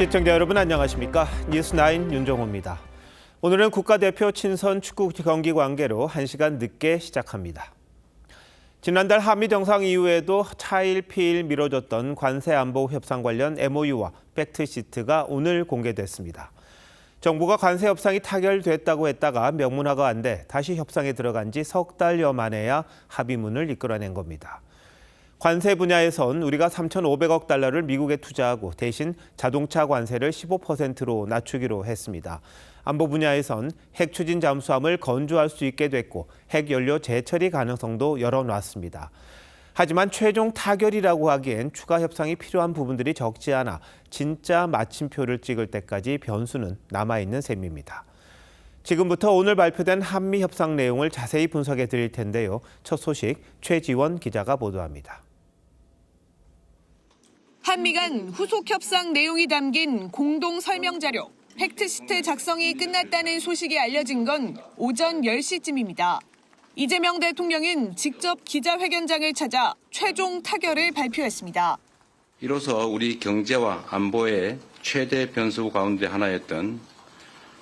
시청자 여러분 안녕하십니까? 뉴스9 윤정호입니다. 오늘은 국가대표 친선 축구 경기 관계로 1시간 늦게 시작합니다. 지난달 한미 정상 이후에도 차일피일 미뤄졌던 관세 안보 협상 관련 MOU와 팩트시트가 오늘 공개됐습니다. 정부가 관세 협상이 타결됐다고 했다가 명문화가 안 돼 다시 협상에 들어간 지 석 달여 만에야 합의문을 이끌어낸 겁니다. 관세 분야에선 우리가 3,500억 달러를 미국에 투자하고 대신 자동차 관세를 15%로 낮추기로 했습니다. 안보 분야에선 핵 추진 잠수함을 건조할 수 있게 됐고 핵 연료 재처리 가능성도 열어놨습니다. 하지만 최종 타결이라고 하기엔 추가 협상이 필요한 부분들이 적지 않아 진짜 마침표를 찍을 때까지 변수는 남아있는 셈입니다. 지금부터 오늘 발표된 한미 협상 내용을 자세히 분석해 드릴 텐데요. 첫 소식 최지원 기자가 보도합니다. 한미 간 후속 협상 내용이 담긴 공동 설명 자료, 팩트시트 작성이 끝났다는 소식이 알려진 건 오전 10시쯤입니다. 이재명 대통령은 직접 기자회견장을 찾아 최종 타결을 발표했습니다. 이로써 우리 경제와 안보의 최대 변수 가운데 하나였던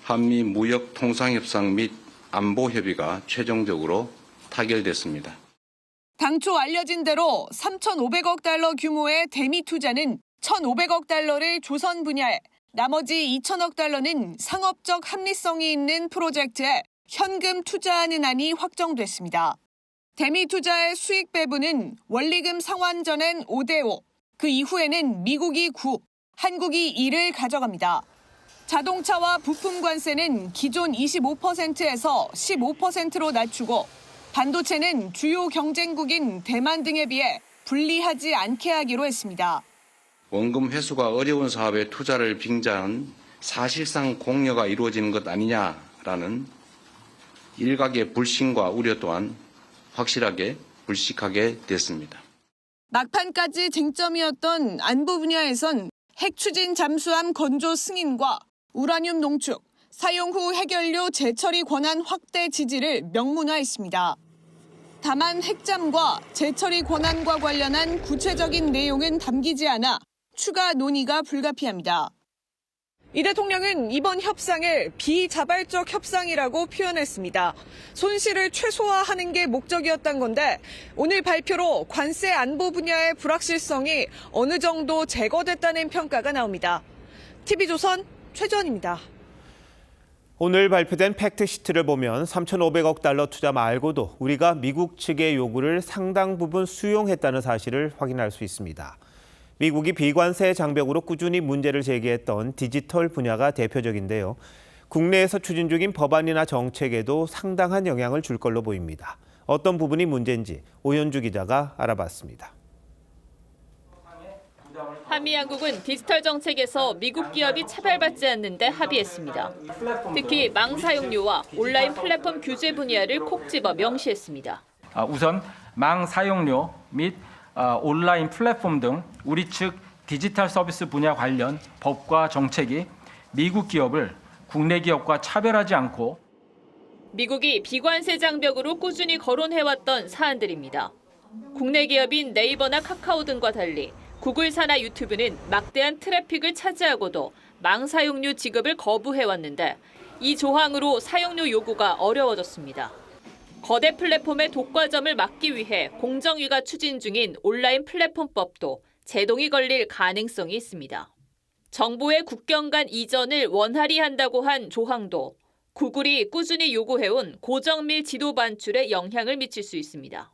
한미 무역 통상협상 및 안보 협의가 최종적으로 타결됐습니다. 당초 알려진 대로 3,500억 달러 규모의 대미 투자는 1,500억 달러를 조선 분야에, 나머지 2,000억 달러는 상업적 합리성이 있는 프로젝트에 현금 투자하는 안이 확정됐습니다. 대미 투자의 수익 배분은 원리금 상환전엔 5대5, 그 이후에는 미국이 9, 한국이 2를 가져갑니다. 자동차와 부품 관세는 기존 25%에서 15%로 낮추고 반도체는 주요 경쟁국인 대만 등에 비해 불리하지 않게 하기로 했습니다. 원금 회수가 어려운 사업에 투자를 빙자한 사실상 공여가 이루어지는 것 아니냐라는 일각의 불신과 우려 또한 확실하게 불식하게 됐습니다. 막판까지 쟁점이었던 안보 분야에선 핵 추진 잠수함 건조 승인과 우라늄 농축, 사용 후 핵연료 재처리 권한 확대 지지를 명문화했습니다. 다만 핵잠과 재처리 권한과 관련한 구체적인 내용은 담기지 않아 추가 논의가 불가피합니다. 이 대통령은 이번 협상을 비자발적 협상이라고 표현했습니다. 손실을 최소화하는 게 목적이었던 건데 오늘 발표로 관세 안보 분야의 불확실성이 어느 정도 제거됐다는 평가가 나옵니다. TV조선 최전입니다. 오늘 발표된 팩트시트를 보면 3,500억 달러 투자 말고도 우리가 미국 측의 요구를 상당 부분 수용했다는 사실을 확인할 수 있습니다. 미국이 비관세 장벽으로 꾸준히 문제를 제기했던 디지털 분야가 대표적인데요. 국내에서 추진 중인 법안이나 정책에도 상당한 영향을 줄 걸로 보입니다. 어떤 부분이 문제인지 오현주 기자가 알아봤습니다. 한미 양국은 디지털 정책에서 미국 기업이 차별받지 않는 데 합의했습니다. 특히 망 사용료와 온라인 플랫폼 규제 분야를 콕 집어 명시했습니다. 우선 망 사용료 및 온라인 플랫폼 등 우리 측 디지털 서비스 분야 관련 법과 정책이 미국 기업을 국내 기업과 차별하지 않고 미국이 비관세 장벽으로 꾸준히 거론해왔던 사안들입니다. 국내 기업인 네이버나 카카오 등과 달리 구글사나 유튜브는 막대한 트래픽을 차지하고도 망 사용료 지급을 거부해왔는데 이 조항으로 사용료 요구가 어려워졌습니다. 거대 플랫폼의 독과점을 막기 위해 공정위가 추진 중인 온라인 플랫폼법도 제동이 걸릴 가능성이 있습니다. 정부의 국경 간 이전을 원활히 한다고 한 조항도 구글이 꾸준히 요구해온 고정밀 지도 반출에 영향을 미칠 수 있습니다.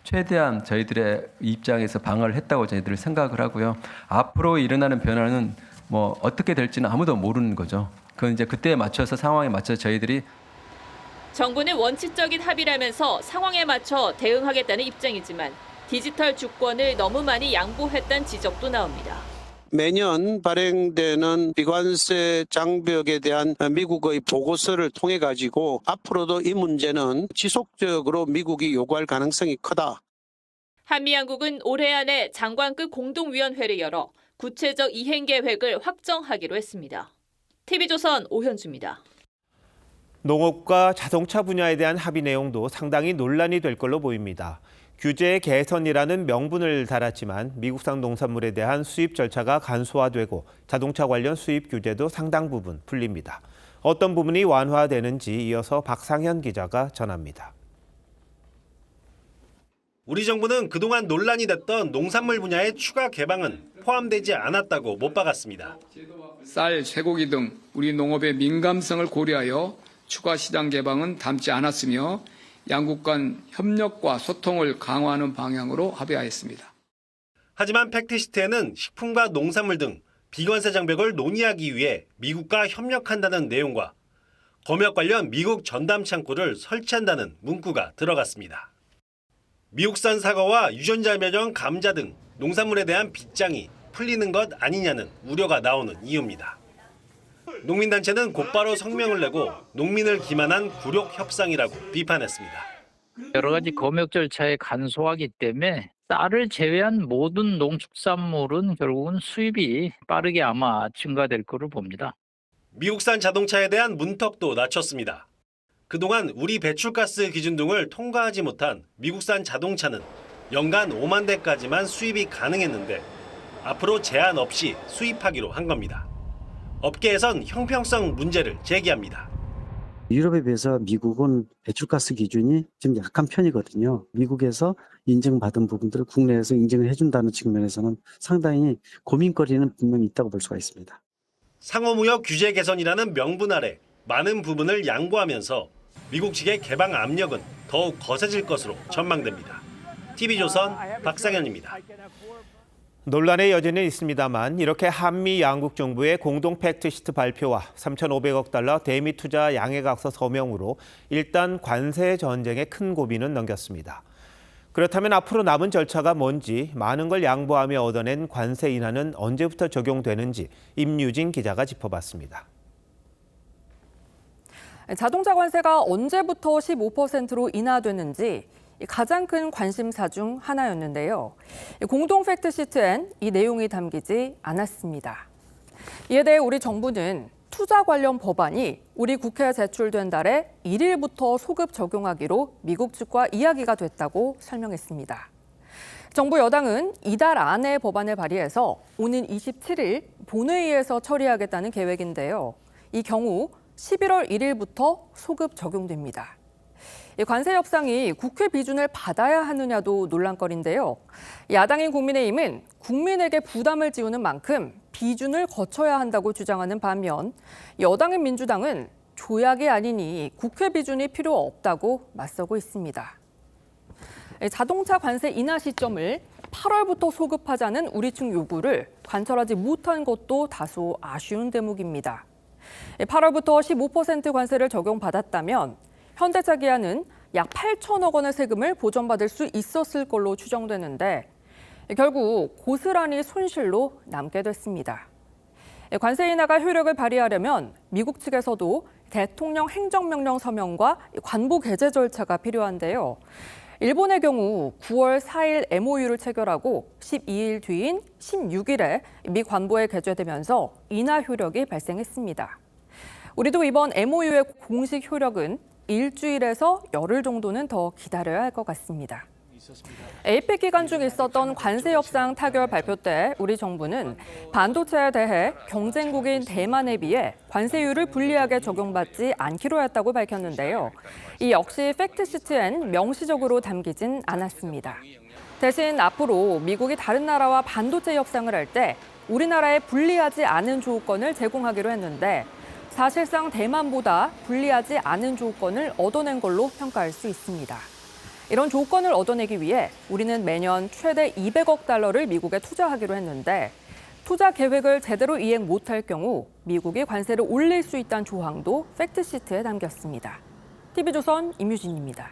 최대한 저희들의 입장에서 방어를 했다고 저희들 생각을 하고요. 앞으로 일어나는 변화는 어떻게 될지는 아무도 모르는 거죠. 그건 이제 그때에 맞춰서 상황에 맞춰서 저희들이 정부는 원칙적인 합의라면서 상황에 맞춰 대응하겠다는 입장이지만 디지털 주권을 너무 많이 양보했다는 지적도 나옵니다. 매년 발행되는 비관세 장벽에 대한 미국의 보고서를 통해 가지고 앞으로도 이 문제는 지속적으로 미국이 요구할 가능성이 크다. 한미 양국은 올해 안에 장관급 공동위원회를 열어 구체적 이행 계획을 확정하기로 했습니다. TV조선 오현주입니다. 농업과 자동차 분야에 대한 합의 내용도 상당히 논란이 될 걸로 보입니다. 규제 개선이라는 명분을 달았지만 미국산 농산물에 대한 수입 절차가 간소화되고 자동차 관련 수입 규제도 상당 부분 풀립니다. 어떤 부분이 완화되는지 이어서 박상현 기자가 전합니다. 우리 정부는 그동안 논란이 됐던 농산물 분야의 추가 개방은 포함되지 않았다고 못 박았습니다. 쌀, 쇠고기 등 우리 농업의 민감성을 고려하여 추가 시장 개방은 담지 않았으며 양국 간 협력과 소통을 강화하는 방향으로 합의하였습니다. 하지만 팩트시트에는 식품과 농산물 등 비관세 장벽을 논의하기 위해 미국과 협력한다는 내용과 검역 관련 미국 전담 창구를 설치한다는 문구가 들어갔습니다. 미국산 사과와 유전자 변형 감자 등 농산물에 대한 빗장이 풀리는 것 아니냐는 우려가 나오는 이유입니다. 농민단체는 곧바로 성명을 내고 농민을 기만한 굴욕협상이라고 비판했습니다. 여러 가지 검역 절차에 간소하기 때문에 쌀을 제외한 모든 농축산물은 결국은 수입이 빠르게 아마 증가될 거로 봅니다. 미국산 자동차에 대한 문턱도 낮췄습니다. 그동안 우리 배출가스 기준 등을 통과하지 못한 미국산 자동차는 연간 5만 대까지만 수입이 가능했는데 앞으로 제한 없이 수입하기로 한 겁니다. 업계에선 형평성 문제를 제기합니다. 유럽에 비해서 미국은 배출가스 기준이 좀 약한 편이거든요. 미국에서 인증받은 부분들을 국내에서 인증을 해준다는 측면에서는 상당히 고민거리는 분명히 있다고 볼 수가 있습니다. 상호무역 규제 개선이라는 명분 아래 많은 부분을 양보하면서 미국 측의 개방 압력은 더욱 거세질 것으로 전망됩니다. TV조선 박상현입니다. 논란의 여지는 있습니다만 이렇게 한미 양국 정부의 공동 팩트시트 발표와 3,500억 달러 대미 투자 양해각서 서명으로 일단 관세 전쟁의 큰 고비는 넘겼습니다. 그렇다면 앞으로 남은 절차가 뭔지, 많은 걸 양보하며 얻어낸 관세 인하는 언제부터 적용되는지 임유진 기자가 짚어봤습니다. 자동차 관세가 언제부터 15%로 인하되는지 가장 큰 관심사 중 하나였는데요. 공동 팩트시트엔 이 내용이 담기지 않았습니다. 이에 대해 우리 정부는 투자 관련 법안이 우리 국회에 제출된 달에 1일부터 소급 적용하기로 미국 측과 이야기가 됐다고 설명했습니다. 정부 여당은 이달 안에 법안을 발의해서 오는 27일 본회의에서 처리하겠다는 계획인데요. 이 경우 11월 1일부터 소급 적용됩니다. 관세 협상이 국회 비준을 받아야 하느냐도 논란거리인데요. 야당인 국민의힘은 국민에게 부담을 지우는 만큼 비준을 거쳐야 한다고 주장하는 반면 여당인 민주당은 조약이 아니니 국회 비준이 필요 없다고 맞서고 있습니다. 자동차 관세 인하 시점을 8월부터 소급하자는 우리 측 요구를 관철하지 못한 것도 다소 아쉬운 대목입니다. 8월부터 15% 관세를 적용받았다면 현대차 기아는 약 8천억 원의 세금을 보전받을 수 있었을 걸로 추정되는데 결국 고스란히 손실로 남게 됐습니다. 관세 인하가 효력을 발휘하려면 미국 측에서도 대통령 행정명령 서명과 관보 개재 절차가 필요한데요. 일본의 경우 9월 4일 MOU를 체결하고 12일 뒤인 16일에 미 관보에 개재되면서 인하 효력이 발생했습니다. 우리도 이번 MOU의 공식 효력은 일주일에서 열흘 정도는 더 기다려야 할 것 같습니다. 에이펙 기간 중 있었던 관세 협상 타결 발표 때 우리 정부는 반도체에 대해 경쟁국인 대만에 비해 관세율을 불리하게 적용받지 않기로 했다고 밝혔는데요. 이 역시 팩트시트엔 명시적으로 담기진 않았습니다. 대신 앞으로 미국이 다른 나라와 반도체 협상을 할 때 우리나라에 불리하지 않은 조건을 제공하기로 했는데 사실상 대만보다 불리하지 않은 조건을 얻어낸 걸로 평가할 수 있습니다. 이런 조건을 얻어내기 위해 우리는 매년 최대 200억 달러를 미국에 투자하기로 했는데 투자 계획을 제대로 이행 못할 경우 미국이 관세를 올릴 수 있다는 조항도 팩트시트에 담겼습니다. TV조선 임유진입니다.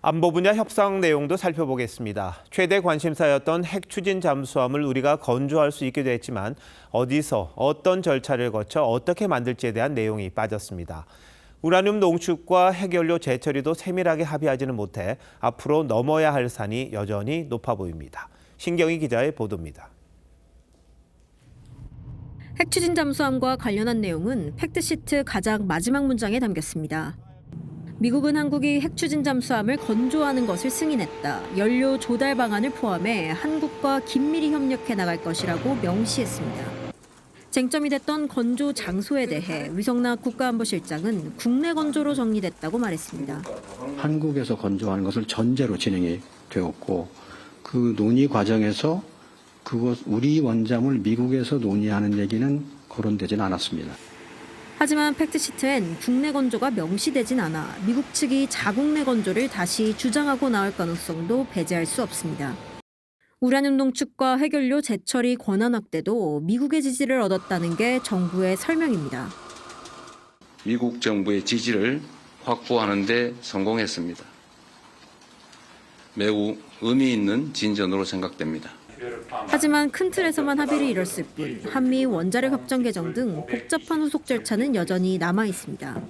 안보 분야 협상 내용도 살펴보겠습니다. 최대 관심사였던 핵 추진 잠수함을 우리가 건조할 수 있게 됐지만 어디서 어떤 절차를 거쳐 어떻게 만들지에 대한 내용이 빠졌습니다. 우라늄 농축과 핵연료 재처리도 세밀하게 합의하지는 못해 앞으로 넘어야 할 산이 여전히 높아 보입니다. 신경희 기자의 보도입니다. 핵추진 잠수함과 관련한 내용은 팩트시트 가장 마지막 문장에 담겼습니다. 미국은 한국이 핵추진 잠수함을 건조하는 것을 승인했다. 연료 조달 방안을 포함해 한국과 긴밀히 협력해 나갈 것이라고 명시했습니다. 쟁점이 됐던 건조 장소에 대해 위성락 국가안보실장은 국내 건조로 정리됐다고 말했습니다. 한국에서 건조하는 것을 전제로 진행이 되었고 그 논의 과정에서 우리 원잠을 미국에서 논의하는 얘기는 거론되진 않았습니다. 하지만 팩트시트엔 국내 건조가 명시되진 않아 미국 측이 자국 내 건조를 다시 주장하고 나올 가능성도 배제할 수 없습니다. 우라늄 농축과 해결료 재처리 권한 확대도 미국의 지지를 얻었다는 게 정부의 설명입니다. 미국 정부의 지지를 확보하는 데 성공했습니다. 매우 의미 있는 진전으로 생각됩니다. 하지만 큰 틀에서만 합의를 이뤘을 뿐 한미 원자력 협정 개정 등 복잡한 후속 절차는 여전히 남아 있습니다.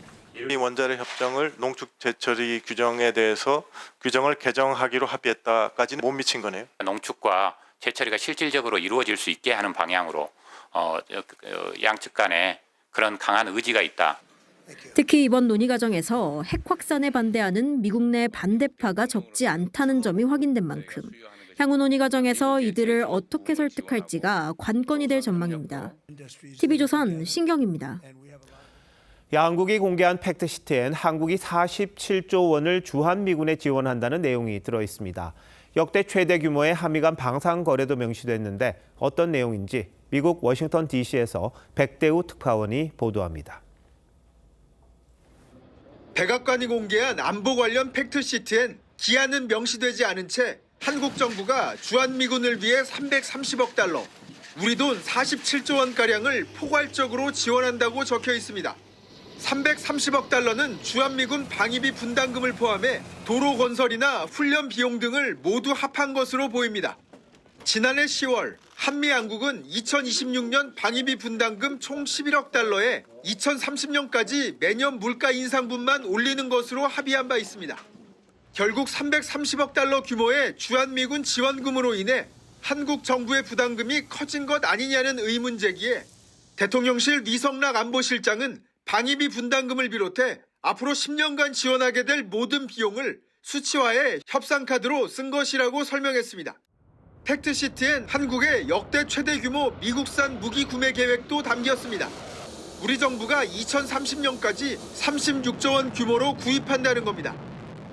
이 원자력 협정을 농축 재처리 규정에 대해서 규정을 개정하기로 합의했다까지는 못 미친 거네요. 농축과 재처리가 실질적으로 이루어질 수 있게 하는 방향으로 양측 간에 그런 강한 의지가 있다. 특히 이번 논의 과정에서 핵 확산에 반대하는 미국 내 반대파가 적지 않다는 점이 확인된 만큼 향후 논의 과정에서 이들을 어떻게 설득할지가 관건이 될 전망입니다. TV조선 신경입니다. 양국이 공개한 팩트시트엔 한국이 47조 원을 주한미군에 지원한다는 내용이 들어있습니다. 역대 최대 규모의 한미 간 방산 거래도 명시됐는데 어떤 내용인지 미국 워싱턴 DC에서 백대우 특파원이 보도합니다. 백악관이 공개한 안보 관련 팩트시트엔 기한은 명시되지 않은 채 한국 정부가 주한미군을 위해 330억 달러, 우리 돈 47조 원가량을 포괄적으로 지원한다고 적혀 있습니다. 330억 달러는 주한미군 방위비 분담금을 포함해 도로 건설이나 훈련 비용 등을 모두 합한 것으로 보입니다. 지난해 10월 한미 양국은 2026년 방위비 분담금 총 11억 달러에 2030년까지 매년 물가 인상분만 올리는 것으로 합의한 바 있습니다. 결국 330억 달러 규모의 주한미군 지원금으로 인해 한국 정부의 부담금이 커진 것 아니냐는 의문 제기에 대통령실 위성락 안보실장은 방위비 분담금을 비롯해 앞으로 10년간 지원하게 될 모든 비용을 수치화해 협상카드로 쓴 것이라고 설명했습니다. 팩트시트엔 한국의 역대 최대 규모 미국산 무기 구매 계획도 담겼습니다. 우리 정부가 2030년까지 36조 원 규모로 구입한다는 겁니다.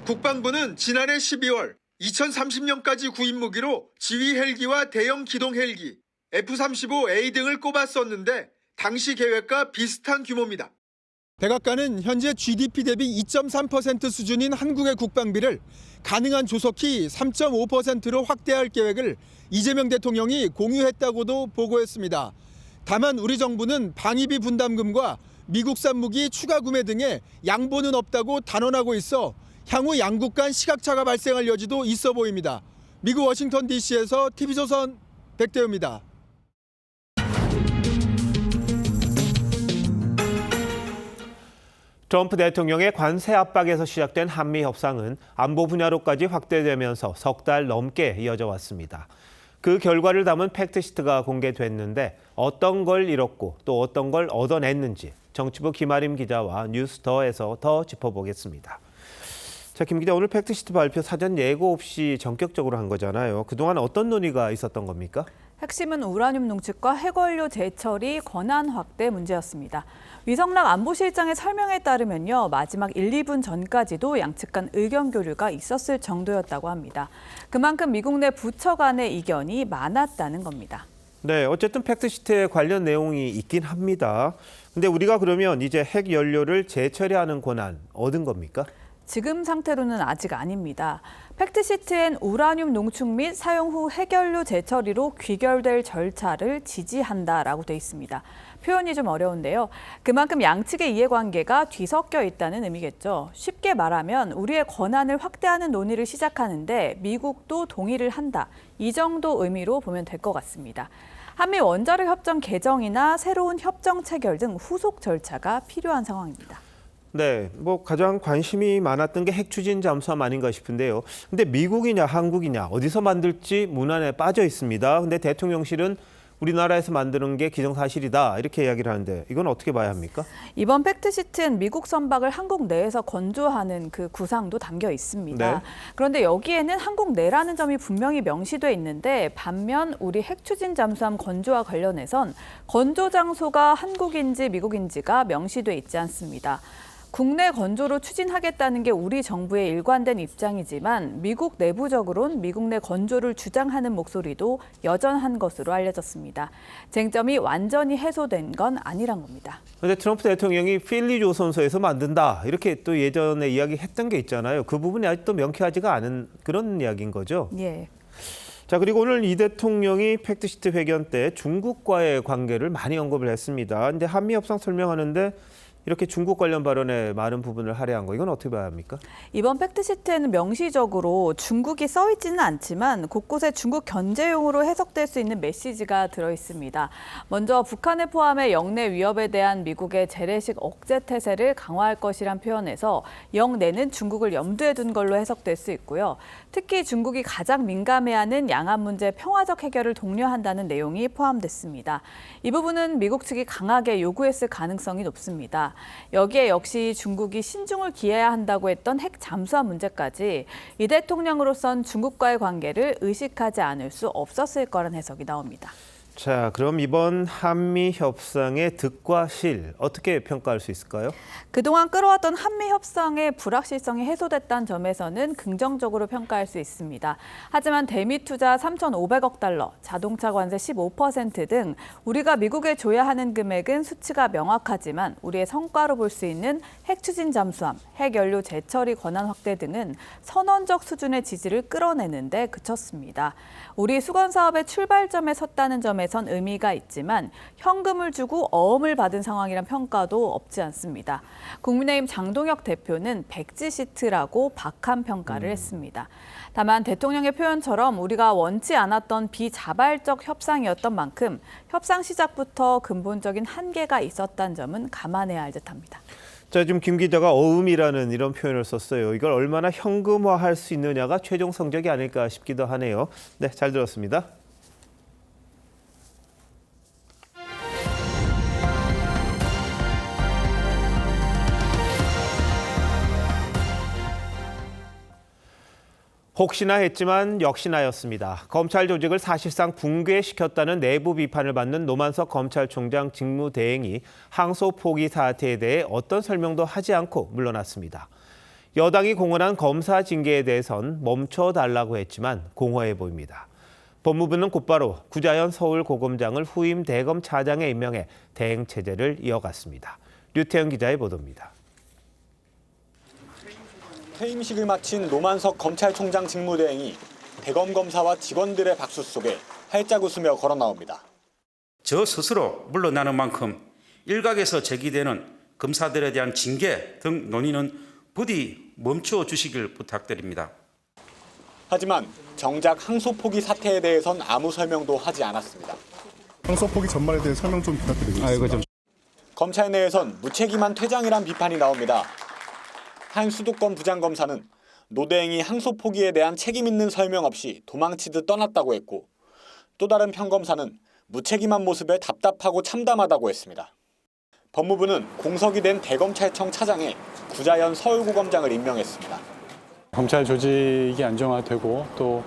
국방부는 지난해 12월 2030년까지 구입 무기로 지휘 헬기와 대형 기동 헬기, F-35A 등을 꼽았었는데 당시 계획과 비슷한 규모입니다. 백악관은 현재 GDP 대비 2.3% 수준인 한국의 국방비를 가능한 조속히 3.5%로 확대할 계획을 이재명 대통령이 공유했다고도 보고했습니다. 다만 우리 정부는 방위비 분담금과 미국산 무기 추가 구매 등의 양보는 없다고 단언하고 있어 향후 양국 간 시각차가 발생할 여지도 있어 보입니다. 미국 워싱턴 DC에서 TV조선 백대우입니다. 트럼프 대통령의 관세 압박에서 시작된 한미 협상은 안보 분야로까지 확대되면서 석 달 넘게 이어져 왔습니다. 그 결과를 담은 팩트시트가 공개됐는데 어떤 걸 잃었고 또 어떤 걸 얻어냈는지 정치부 김아림 기자와 뉴스더에서 더 짚어보겠습니다. 자, 김 기자, 오늘 팩트시트 발표 사전 예고 없이 전격적으로 한 거잖아요. 그동안 어떤 논의가 있었던 겁니까? 핵심은 우라늄 농축과 핵원료 재처리 권한 확대 문제였습니다. 위성락 안보실장의 설명에 따르면요, 마지막 1, 2분 전까지도 양측 간 의견 교류가 있었을 정도였다고 합니다. 그만큼 미국 내 부처 간의 이견이 많았다는 겁니다. 네, 어쨌든 팩트시트에 관련 내용이 있긴 합니다. 근데 우리가 그러면 이제 핵 연료를 재처리하는 권한 얻은 겁니까? 지금 상태로는 아직 아닙니다. 팩트시트엔 우라늄 농축 및 사용 후 핵연료 재처리로 귀결될 절차를 지지한다라고 돼 있습니다. 표현이 좀 어려운데요. 그만큼 양측의 이해관계가 뒤섞여 있다는 의미겠죠. 쉽게 말하면 우리의 권한을 확대하는 논의를 시작하는데 미국도 동의를 한다. 이 정도 의미로 보면 될 것 같습니다. 한미 원자력 협정 개정이나 새로운 협정 체결 등 후속 절차가 필요한 상황입니다. 네, 가장 관심이 많았던 게 핵추진 잠수함 아닌가 싶은데요. 근데 미국이냐 한국이냐 어디서 만들지 문안에 빠져 있습니다. 근데 대통령실은 우리나라에서 만드는 게 기정사실이다 이렇게 이야기를 하는데 이건 어떻게 봐야 합니까? 이번 팩트시트엔 미국 선박을 한국 내에서 건조하는 그 구상도 담겨 있습니다. 네. 그런데 여기에는 한국 내라는 점이 분명히 명시돼 있는데 반면 우리 핵추진 잠수함 건조와 관련해선 건조 장소가 한국인지 미국인지가 명시돼 있지 않습니다. 국내 건조로 추진하겠다는 게 우리 정부의 일관된 입장이지만 미국 내부적으론 미국 내 건조를 주장하는 목소리도 여전한 것으로 알려졌습니다. 쟁점이 완전히 해소된 건 아니란 겁니다. 그런데 트럼프 대통령이 필리 조선소에서 만든다 이렇게 또 예전에 이야기했던 게 있잖아요. 그 부분이 아직도 명쾌하지가 않은 그런 이야기인 거죠. 예. 자, 그리고 오늘 이 대통령이 팩트시트 회견 때 중국과의 관계를 많이 언급을 했습니다. 근데 한미 협상 설명하는데 이렇게 중국 관련 발언에 많은 부분을 할애한 거 이건 어떻게 봐야 합니까? 이번 팩트시트에는 명시적으로 중국이 써 있지는 않지만 곳곳에 중국 견제용으로 해석될 수 있는 메시지가 들어 있습니다. 먼저 북한을 포함해 영내 위협에 대한 미국의 재래식 억제 태세를 강화할 것이란 표현에서 영내는 중국을 염두에 둔 걸로 해석될 수 있고요. 특히 중국이 가장 민감해하는 양안 문제 평화적 해결을 독려한다는 내용이 포함됐습니다. 이 부분은 미국 측이 강하게 요구했을 가능성이 높습니다. 여기에 역시 중국이 신중을 기해야 한다고 했던 핵 잠수함 문제까지 이 대통령으로선 중국과의 관계를 의식하지 않을 수 없었을 거란 해석이 나옵니다. 자, 그럼 이번 한미 협상의 득과 실 어떻게 평가할 수 있을까요? 그동안 끌어왔던 한미 협상의 불확실성이 해소됐다는 점에서는 긍정적으로 평가할 수 있습니다. 하지만 대미 투자 3,500억 달러, 자동차 관세 15% 등 우리가 미국에 줘야 하는 금액은 수치가 명확하지만 우리의 성과로 볼 수 있는 핵 추진 잠수함, 핵 연료 재처리 권한 확대 등은 선언적 수준의 지지를 끌어내는 데 그쳤습니다. 우리 수건 사업의 출발점에 섰다는 점에선 의미가 있지만 현금을 주고 어음을 받은 상황이란 평가도 없지 않습니다. 국민의힘 장동혁 대표는 백지시트라고 박한 평가를 했습니다. 다만 대통령의 표현처럼 우리가 원치 않았던 비자발적 협상이었던 만큼 협상 시작부터 근본적인 한계가 있었다는 점은 감안해야 할 듯합니다. 자, 지금 김 기자가 어음이라는 이런 표현을 썼어요. 이걸 얼마나 현금화할 수 있느냐가 최종 성적이 아닐까 싶기도 하네요. 네, 잘 들었습니다. 혹시나 했지만 역시나였습니다. 검찰 조직을 사실상 붕괴시켰다는 내부 비판을 받는 노만석 검찰총장 직무대행이 항소 포기 사태에 대해 어떤 설명도 하지 않고 물러났습니다. 여당이 공언한 검사 징계에 대해선 멈춰달라고 했지만 공허해 보입니다. 법무부는 곧바로 구자연 서울고검장을 후임 대검차장에 임명해 대행 체제를 이어갔습니다. 류태영 기자의 보도입니다. 퇴임식을 마친 노만석 검찰총장 직무대행이 대검 검사와 직원들의 박수 속에 활짝 웃으며 걸어 나옵니다. 저 스스로 물러나는 만큼 일각에서 제기되는 검사들에 대한 징계 등 논의는 부디 멈춰 주시길 부탁드립니다. 하지만 정작 항소 포기 사태에 대해선 아무 설명도 하지 않았습니다. 항소 포기 전말에 대해 설명 좀 부탁드리겠습니다. 검찰 내에선 무책임한 퇴장이란 비판이 나옵니다. 한 수도권 부장검사는 노대행이 항소 포기에 대한 책임 있는 설명 없이 도망치듯 떠났다고 했고 또 다른 평검사는 무책임한 모습에 답답하고 참담하다고 했습니다. 법무부는 공석이 된 대검찰청 차장에 구자연 서울고검장을 임명했습니다. 검찰 조직이 안정화되고 또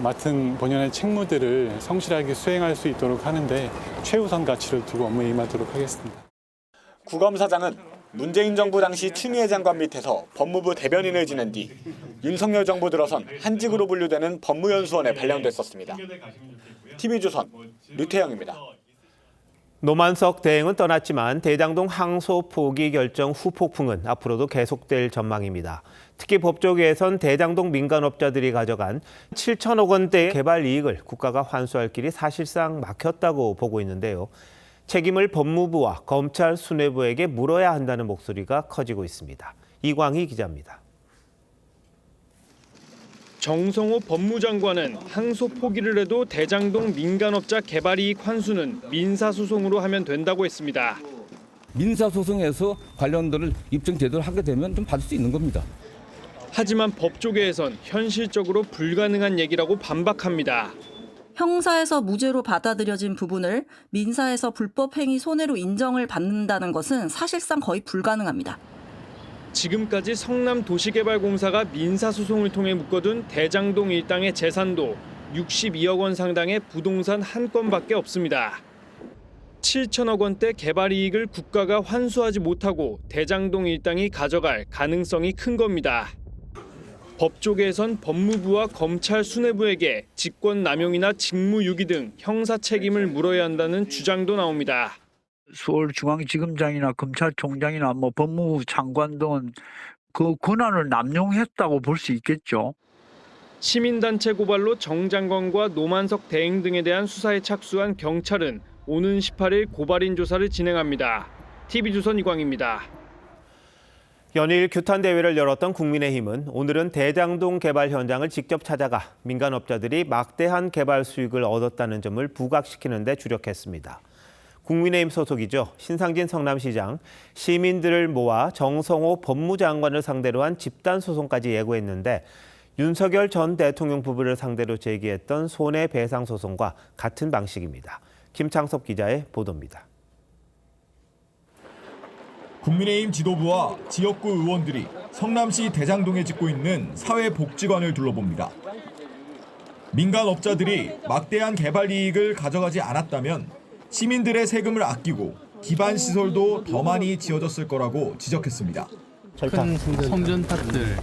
맡은 본연의 책무들을 성실하게 수행할 수 있도록 하는데 최우선 가치를 두고 업무에 임하도록 하겠습니다. 구검사장은 문재인 정부 당시 추미애 장관 밑에서 법무부 대변인을 지낸 뒤 윤석열 정부 들어선 한직으로 분류되는 법무연수원에 발령됐었습니다. TV조선 류태영입니다. 노만석 대행은 떠났지만 대장동 항소 포기 결정 후폭풍은 앞으로도 계속될 전망입니다. 특히 법조계에선 대장동 민간업자들이 가져간 7천억 원대 개발 이익을 국가가 환수할 길이 사실상 막혔다고 보고 있는데요. 책임을 법무부와 검찰 수뇌부에게 물어야 한다는 목소리가 커지고 있습니다. 이광희 기자입니다. 정성호 법무장관은 항소 포기를 해도 대장동 민간업자 개발이익 환수는 민사소송으로 하면 된다고 했습니다. 민사소송에서 관련들을 입증 제대로 하게 되면 좀 받을 수 있는 겁니다. 하지만 법조계에선 현실적으로 불가능한 얘기라고 반박합니다. 형사에서 무죄로 받아들여진 부분을 민사에서 불법행위 손해로 인정을 받는다는 것은 사실상 거의 불가능합니다. 지금까지 성남도시개발공사가 민사소송을 통해 묶어둔 대장동 일당의 재산도 62억 원 상당의 부동산 한 건밖에 없습니다. 7천억 원대 개발 이익을 국가가 환수하지 못하고 대장동 일당이 가져갈 가능성이 큰 겁니다. 법조계에선 법무부와 검찰 수뇌부에게 직권남용이나 직무유기 등 형사 책임을 물어야 한다는 주장도 나옵니다. 서울중앙지검장이나 검찰총장이나 뭐 법무부 장관 등은 그 권한을 남용했다고 볼 수 있겠죠. 시민단체 고발로 정 장관과 노만석 대행 등에 대한 수사에 착수한 경찰은 오는 18일 고발인 조사를 진행합니다. TV조선 이광입니다. 연일 규탄 대회를 열었던 국민의힘은 오늘은 대장동 개발 현장을 직접 찾아가 민간업자들이 막대한 개발 수익을 얻었다는 점을 부각시키는 데 주력했습니다. 국민의힘 소속이죠. 신상진 성남시장, 시민들을 모아 정성호 법무장관을 상대로 한 집단 소송까지 예고했는데 윤석열 전 대통령 부부를 상대로 제기했던 손해배상 소송과 같은 방식입니다. 김창섭 기자의 보도입니다. 국민의힘 지도부와 지역구 의원들이 성남시 대장동에 짓고 있는 사회복지관을 둘러봅니다. 민간업자들이 막대한 개발 이익을 가져가지 않았다면 시민들의 세금을 아끼고 기반 시설도 더 많이 지어졌을 거라고 지적했습니다. 큰 성전탑들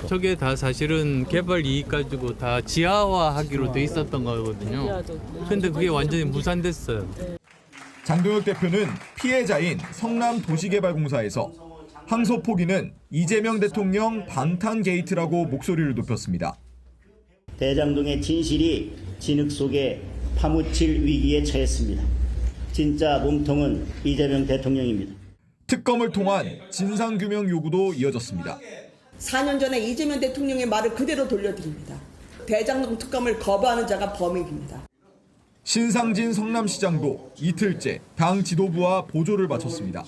저게 다 사실은 개발 이익 가지고 다 지하화하기로 돼 있었던 거거든요. 근데 그게 완전히 무산됐어요. 장동혁 대표는 피해자인 성남도시개발공사에서 항소 포기는 이재명 대통령 방탄 게이트라고 목소리를 높였습니다. 대장동의 진실이 진흙 속에 파묻힐 위기에 처했습니다. 진짜 몸통은 이재명 대통령입니다. 특검을 통한 진상규명 요구도 이어졌습니다. 4년 전에 이재명 대통령의 말을 그대로 돌려드립니다. 대장동 특검을 거부하는 자가 범인입니다. 신상진 성남시장도 이틀째 당 지도부와 보조를 마쳤습니다.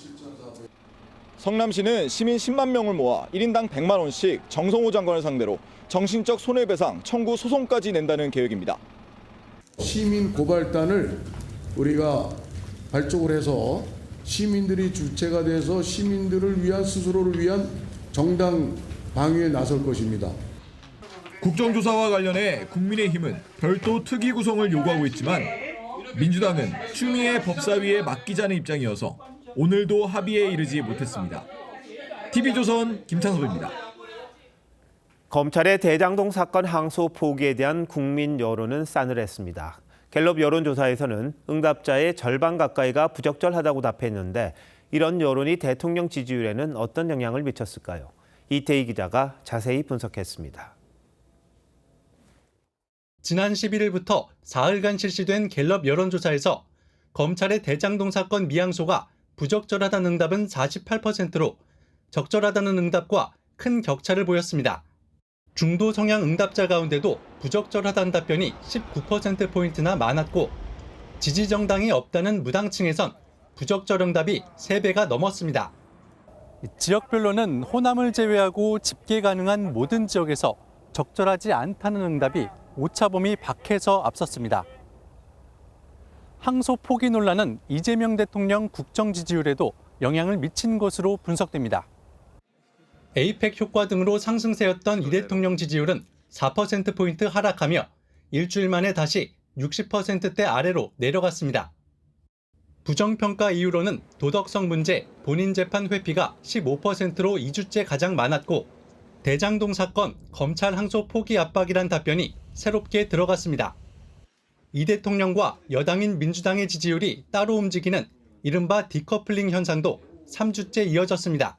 성남시는 시민 10만 명을 모아 1인당 100만 원씩 정성호 장관을 상대로 정신적 손해배상 청구 소송까지 낸다는 계획입니다. 시민 고발단을 우리가 발족을 해서 시민들이 주체가 돼서 시민들을 위한 스스로를 위한 정당 방위에 나설 것입니다. 국정조사와 관련해 국민의힘은 별도 특위 구성을 요구하고 있지만 민주당은 추미애 법사위에 맡기자는 입장이어서 오늘도 합의에 이르지 못했습니다. TV조선 김창섭입니다. 검찰의 대장동 사건 항소 포기에 대한 국민 여론은 싸늘했습니다. 갤럽 여론조사에서는 응답자의 절반 가까이가 부적절하다고 답했는데 이런 여론이 대통령 지지율에는 어떤 영향을 미쳤을까요? 이태희 기자가 자세히 분석했습니다. 지난 11일부터 사흘간 실시된 갤럽 여론조사에서 검찰의 대장동 사건 미항소가 부적절하다는 응답은 48%로 적절하다는 응답과 큰 격차를 보였습니다. 중도 성향 응답자 가운데도 부적절하다는 답변이 19%포인트나 많았고 지지 정당이 없다는 무당층에선 부적절 응답이 3배가 넘었습니다. 지역별로는 호남을 제외하고 집계 가능한 모든 지역에서 적절하지 않다는 응답이 오차범위 밖에서 앞섰습니다. 항소 포기 논란은 이재명 대통령 국정 지지율에도 영향을 미친 것으로 분석됩니다. 에이펙 효과 등으로 상승세였던 이 대통령 지지율은 4%포인트 하락하며 일주일 만에 다시 60%대 아래로 내려갔습니다. 부정평가 이유로는 도덕성 문제, 본인 재판 회피가 15%로 2주째 가장 많았고 대장동 사건, 검찰 항소 포기 압박이란 답변이 새롭게 들어갔습니다. 이 대통령과 여당인 민주당의 지지율이 따로 움직이는 이른바 디커플링 현상도 3주째 이어졌습니다.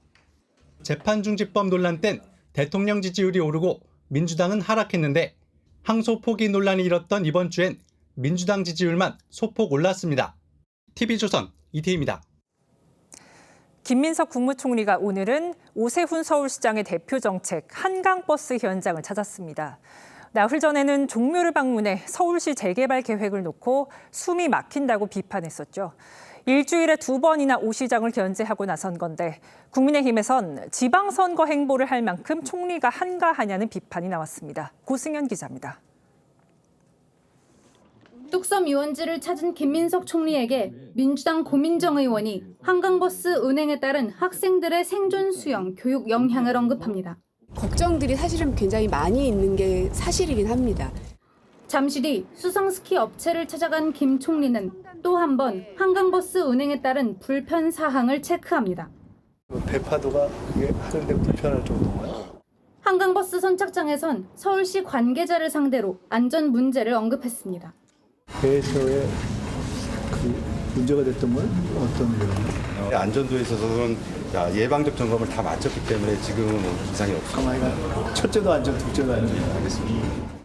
재판중지법 논란 땐 대통령 지지율이 오르고 민주당은 하락했는데 항소 포기 논란이 일었던 이번 주엔 민주당 지지율만 소폭 올랐습니다. TV조선 이태희입니다. 김민석 국무총리가 오늘은 오세훈 서울시장의 대표 정책 한강버스 현장을 찾았습니다. 나흘 전에는 종묘를 방문해 서울시 재개발 계획을 놓고 숨이 막힌다고 비판했었죠. 일주일에 2번이나 오 시장을 견제하고 나선 건데 국민의힘에선 지방선거 행보를 할 만큼 총리가 한가하냐는 비판이 나왔습니다. 고승현 기자입니다. 뚝섬 유원지를 찾은 김민석 총리에게 민주당 고민정 의원이 한강버스 운행에 따른 학생들의 생존 수영, 교육 영향을 언급합니다. 걱정들이 사실은 굉장히 많이 있는 게 사실이긴 합니다. 잠시 뒤 수성스키 업체를 찾아간 김 총리는 또 한 번 한강버스 운행에 따른 불편 사항을 체크합니다. 배파도가 그게 하는데 불편할 정도인가요? 한강버스 선착장에선 서울시 관계자를 상대로 안전 문제를 언급했습니다. 배에서의 그 문제가 됐던 건 어떤 거예요? 안전도에 있어서는 예방적 점검을 다 마쳤기 때문에 지금은 이상이 없습니다. 첫째도 안전, 둘째도 안전. 알겠습니다.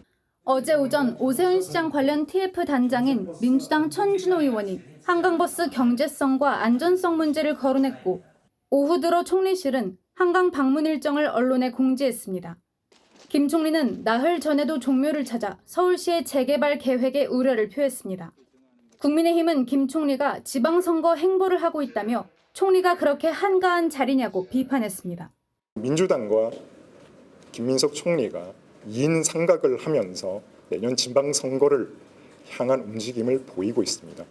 어제 오전 오세훈 시장 관련 TF 단장인 민주당 천준호 의원이 한강버스 경제성과 안전성 문제를 거론했고 오후 들어 총리실은 한강 방문 일정을 언론에 공지했습니다. 김 총리는 나흘 전에도 종묘를 찾아 서울시의 재개발 계획에 우려를 표했습니다. 국민의힘은 김 총리가 지방선거 행보를 하고 있다며 총리가 그렇게 한가한 자리냐고 비판했습니다. 민주당과 김민석 총리가 2인 삼각을 하면서 내년 지방선거를 향한 움직임을 보이고 있습니다.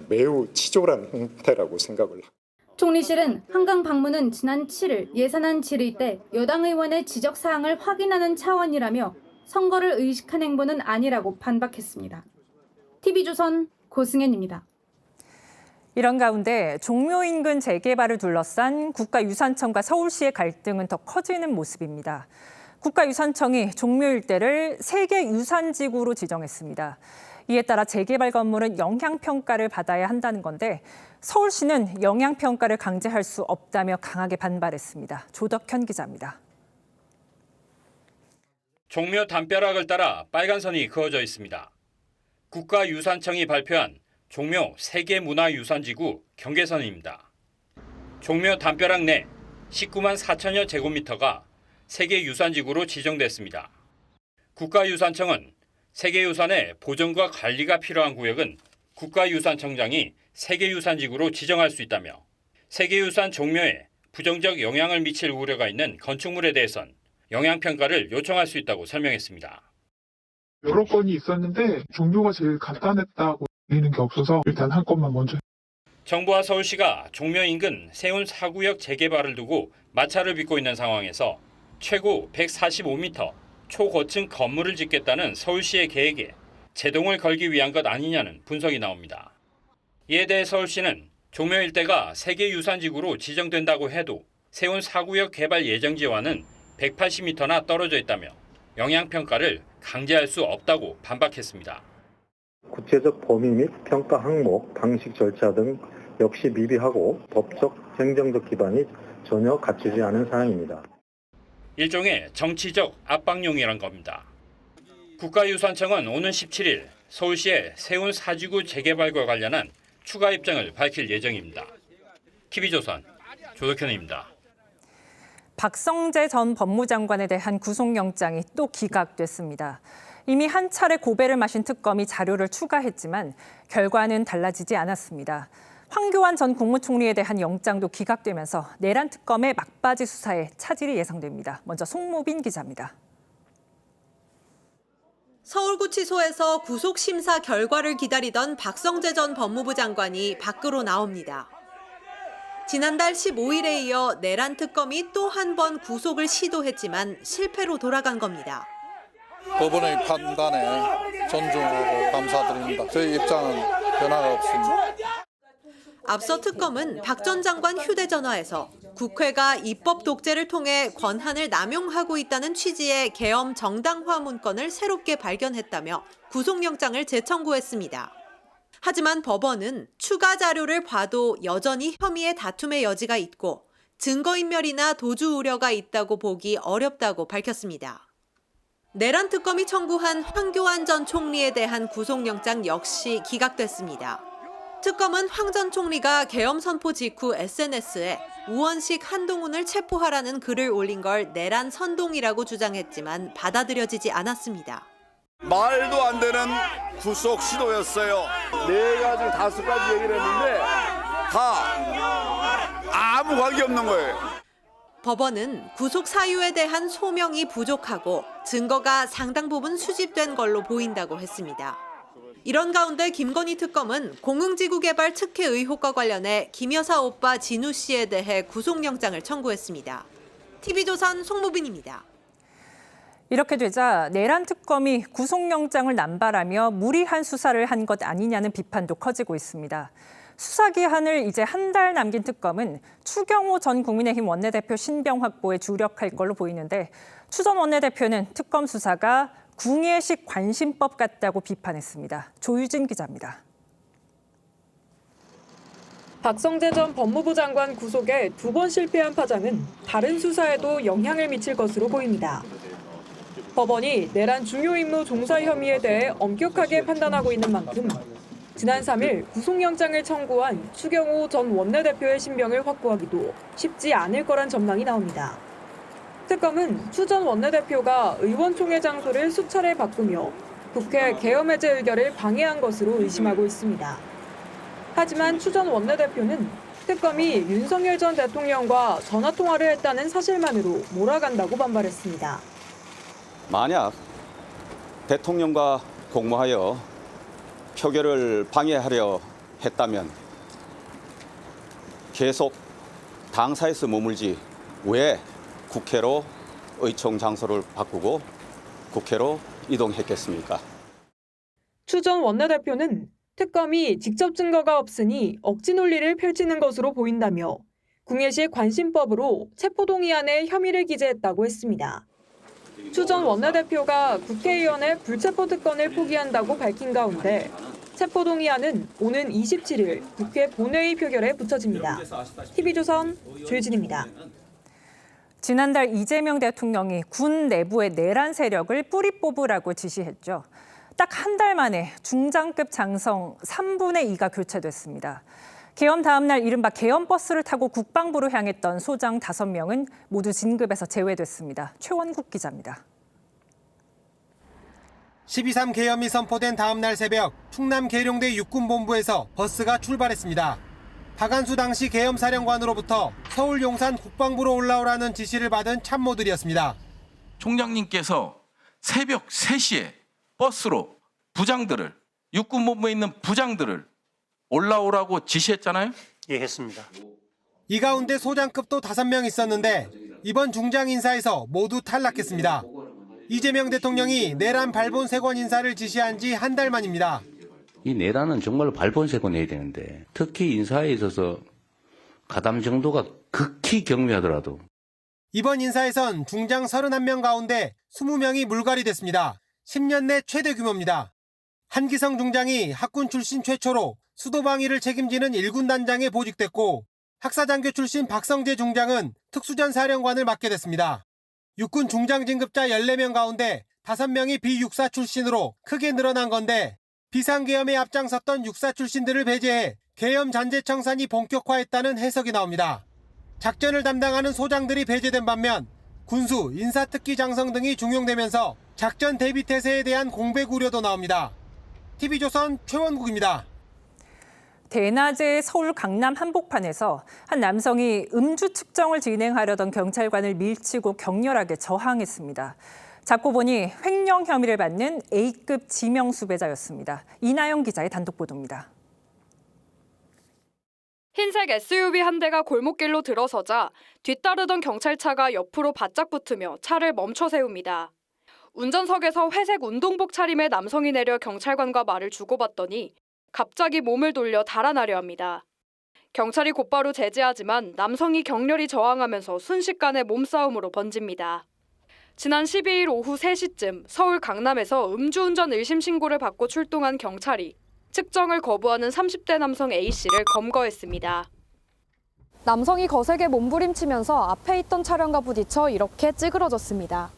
매우 치졸한 행태라고 생각을 합니다. 총리실은 한강 방문은 지난 7일 예산안 질의 때 여당 의원의 지적사항을 확인하는 차원이라며 선거를 의식한 행보는 아니라고 반박했습니다. TV조선 고승현입니다. 이런 가운데 종묘 인근 재개발을 둘러싼 국가유산청과 서울시의 갈등은 더 커지는 모습입니다. 국가유산청이 종묘 일대를 세계유산지구로 지정했습니다. 이에 따라 재개발 건물은 영향평가를 받아야 한다는 건데 서울시는 영향평가를 강제할 수 없다며 강하게 반발했습니다. 조덕현 기자입니다. 종묘 담벼락을 따라 빨간 선이 그어져 있습니다. 국가유산청이 발표한 종묘 세계문화유산지구 경계선입니다. 종묘 담벼락 내 19만 4천여 제곱미터가 세계유산지구로 지정됐습니다. 국가유산청은 세계유산의 보존과 관리가 필요한 구역은 국가유산청장이 세계유산지구로 지정할 수 있다며 세계유산 종묘에 부정적 영향을 미칠 우려가 있는 건축물에 대해선 영향평가를 요청할 수 있다고 설명했습니다. 여러 건이 있었는데 종묘가 제일 간단했다고 보이는 게 없어서 일단 한 건만 먼저. 정부와 서울시가 종묘 인근 세운 4구역 재개발을 두고 마찰을 빚고 있는 상황에서 최고 145m 초고층 건물을 짓겠다는 서울시의 계획에 제동을 걸기 위한 것 아니냐는 분석이 나옵니다. 이에 대해 서울시는 종묘 일대가 세계유산지구로 지정된다고 해도 세운 4구역 개발 예정지와는 180m나 떨어져 있다며 영향평가를 강제할 수 없다고 반박했습니다. 구체적 범위 및 평가 항목, 방식 절차 등 역시 미비하고 법적, 행정적 기반이 전혀 갖추지 않은 사항입니다. 일종의 정치적 압박용이란 겁니다. 국가유산청은 오는 17일 서울시의 세운 4지구 재개발과 관련한 추가 입장을 밝힐 예정입니다. TV조선 조덕현입니다. 박성재 전 법무장관에 대한 구속영장이 또 기각됐습니다. 이미 한 차례 고배를 마신 특검이 자료를 추가했지만 결과는 달라지지 않았습니다. 황교안 전 국무총리에 대한 영장도 기각되면서 내란 특검의 막바지 수사에 차질이 예상됩니다. 먼저 송모빈 기자입니다. 서울구치소에서 구속심사 결과를 기다리던 박성재 전 법무부 장관이 밖으로 나옵니다. 지난달 15일에 이어 내란 특검이 또 한 번 구속을 시도했지만 실패로 돌아간 겁니다. 법원의 판단에 존중하고 감사드립니다. 저희 입장은 변화가 없습니다. 앞서 특검은 박 전 장관 휴대전화에서 국회가 입법 독재를 통해 권한을 남용하고 있다는 취지의 계엄 정당화 문건을 새롭게 발견했다며 구속영장을 재청구했습니다. 하지만 법원은 추가 자료를 봐도 여전히 혐의의 다툼의 여지가 있고 증거인멸이나 도주 우려가 있다고 보기 어렵다고 밝혔습니다. 내란 특검이 청구한 황교안 전 총리에 대한 구속영장 역시 기각됐습니다. 특검은 황 전 총리가 계엄 선포 직후 SNS에 우원식 한동훈을 체포하라는 글을 올린 걸 내란 선동이라고 주장했지만 받아들여지지 않았습니다. 말도 안 되는 구속 시도였어요. 4가지 5가지 얘기를 했는데 다 아무 관계 없는 거예요. 법원은 구속 사유에 대한 소명이 부족하고 증거가 상당 부분 수집된 걸로 보인다고 했습니다. 이런 가운데 김건희 특검은 공흥지구 개발 특혜 의혹과 관련해 김 여사 오빠 진우 씨에 대해 구속영장을 청구했습니다. TV조선 송무빈입니다. 이렇게 되자 내란 특검이 구속영장을 남발하며 무리한 수사를 한 것 아니냐는 비판도 커지고 있습니다. 수사 기한을 이제 한 달 남긴 특검은 추경호 전 국민의힘 원내대표 신병 확보에 주력할 걸로 보이는데 추 전 원내대표는 특검 수사가 궁예식 관심법 같다고 비판했습니다. 조유진 기자입니다. 박성재 전 법무부 장관 구속에 2번 실패한 파장은 다른 수사에도 영향을 미칠 것으로 보입니다. 법원이 내란 중요 임무 종사 혐의에 대해 엄격하게 판단하고 있는 만큼 지난 3일 구속영장을 청구한 추경호 전 원내대표의 신병을 확보하기도 쉽지 않을 거란 전망이 나옵니다. 특검은 추 전 원내대표가 의원총회 장소를 수차례 바꾸며 국회 계엄 해제 의결을 방해한 것으로 의심하고 있습니다. 하지만 추 전 원내대표는 특검이 윤석열 전 대통령과 전화통화를 했다는 사실만으로 몰아간다고 반발했습니다. 만약 대통령과 공모하여 표결을 방해하려 했다면 계속 당사에서 머물지 왜 국회로 의총 장소를 바꾸고 국회로 이동했겠습니까? 추 전 원내대표는 특검이 직접 증거가 없으니 억지 논리를 펼치는 것으로 보인다며 궁예식 관심법으로 체포동의안에 혐의를 기재했다고 했습니다. 추 전 원내대표가 국회의원의 불체포 특권을 포기한다고 밝힌 가운데 체포동의안은 오는 27일 국회 본회의 표결에 붙여집니다. TV조선 조유진입니다. 지난달 이재명 대통령이 군 내부의 내란 세력을 뿌리 뽑으라고 지시했죠. 딱 한 달 만에 중장급 장성 3분의 2가 교체됐습니다. 계엄 다음 날 이른바 계엄버스를 타고 국방부로 향했던 소장 5명은 모두 진급에서 제외됐습니다. 최원국 기자입니다. 12.3 계엄이 선포된 다음 날 새벽 충남 계룡대 육군본부에서 버스가 출발했습니다. 박안수 당시 계엄사령관으로부터 서울 용산 국방부로 올라오라는 지시를 받은 참모들이었습니다. 총장님께서 새벽 3시에 버스로 부장들을 육군본부에 있는 부장들을 올라오라고 지시했잖아요? 예, 했습니다. 이 가운데 소장급도 5명 있었는데 이번 중장 인사에서 모두 탈락했습니다. 이재명 대통령이 내란 발본색원 인사를 지시한 지 한 달 만입니다. 이 내란은 정말 발본색원해야 되는데 특히 인사에 있어서 가담 정도가 극히 경미하더라도 이번 인사에선 중장 31명 가운데 20명이 물갈이 됐습니다. 10년 내 최대 규모입니다. 한기성 중장이 학군 출신 최초로 수도방위를 책임지는 1군 단장에 보직됐고 학사장교 출신 박성재 중장은 특수전 사령관을 맡게 됐습니다. 육군 중장 진급자 14명 가운데 5명이 비육사 출신으로 크게 늘어난 건데 비상계엄에 앞장섰던 육사 출신들을 배제해 계엄 잔재 청산이 본격화했다는 해석이 나옵니다. 작전을 담당하는 소장들이 배제된 반면 군수, 인사특기 장성 등이 중용되면서 작전 대비 태세에 대한 공백 우려도 나옵니다. TV조선 최원국입니다. 대낮에 서울 강남 한복판에서 한 남성이 음주 측정을 진행하려던 경찰관을 밀치고 격렬하게 저항했습니다. 잡고 보니 횡령 혐의를 받는 A급 지명 수배자였습니다. 이나영 기자의 단독 보도입니다. 흰색 SUV 한 대가 골목길로 들어서자 뒤따르던 경찰차가 옆으로 바짝 붙으며 차를 멈춰 세웁니다. 운전석에서 회색 운동복 차림의 남성이 내려 경찰관과 말을 주고받더니 갑자기 몸을 돌려 달아나려 합니다. 경찰이 곧바로 제지하지만 남성이 격렬히 저항하면서 순식간에 몸싸움으로 번집니다. 지난 12일 오후 3시쯤 서울 강남에서 음주운전 의심 신고를 받고 출동한 경찰이 측정을 거부하는 30대 남성 A씨를 검거했습니다. 남성이 거세게 몸부림치면서 앞에 있던 차량과 부딪혀 이렇게 찌그러졌습니다.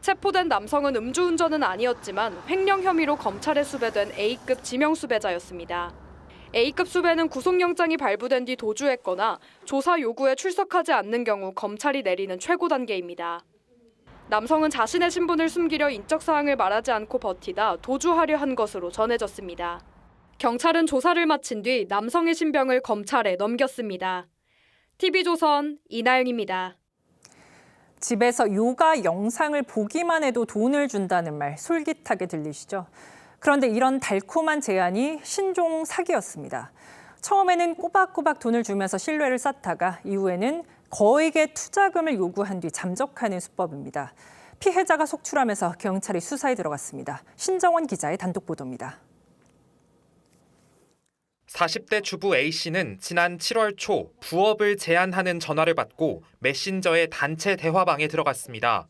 체포된 남성은 음주운전은 아니었지만 횡령 혐의로 검찰에 수배된 A급 지명 수배자였습니다. A급 수배는 구속영장이 발부된 뒤 도주했거나 조사 요구에 출석하지 않는 경우 검찰이 내리는 최고 단계입니다. 남성은 자신의 신분을 숨기려 인적 사항을 말하지 않고 버티다 도주하려 한 것으로 전해졌습니다. 경찰은 조사를 마친 뒤 남성의 신병을 검찰에 넘겼습니다. TV조선 이나영입니다. 집에서 요가 영상을 보기만 해도 돈을 준다는 말 솔깃하게 들리시죠? 그런데 이런 달콤한 제안이 신종 사기였습니다. 처음에는 꼬박꼬박 돈을 주면서 신뢰를 쌓다가 이후에는 거액의 투자금을 요구한 뒤 잠적하는 수법입니다. 피해자가 속출하면서 경찰이 수사에 들어갔습니다. 신정원 기자의 단독 보도입니다. 40대 주부 A씨는 지난 7월 초 부업을 제안하는 전화를 받고 메신저의 단체 대화방에 들어갔습니다.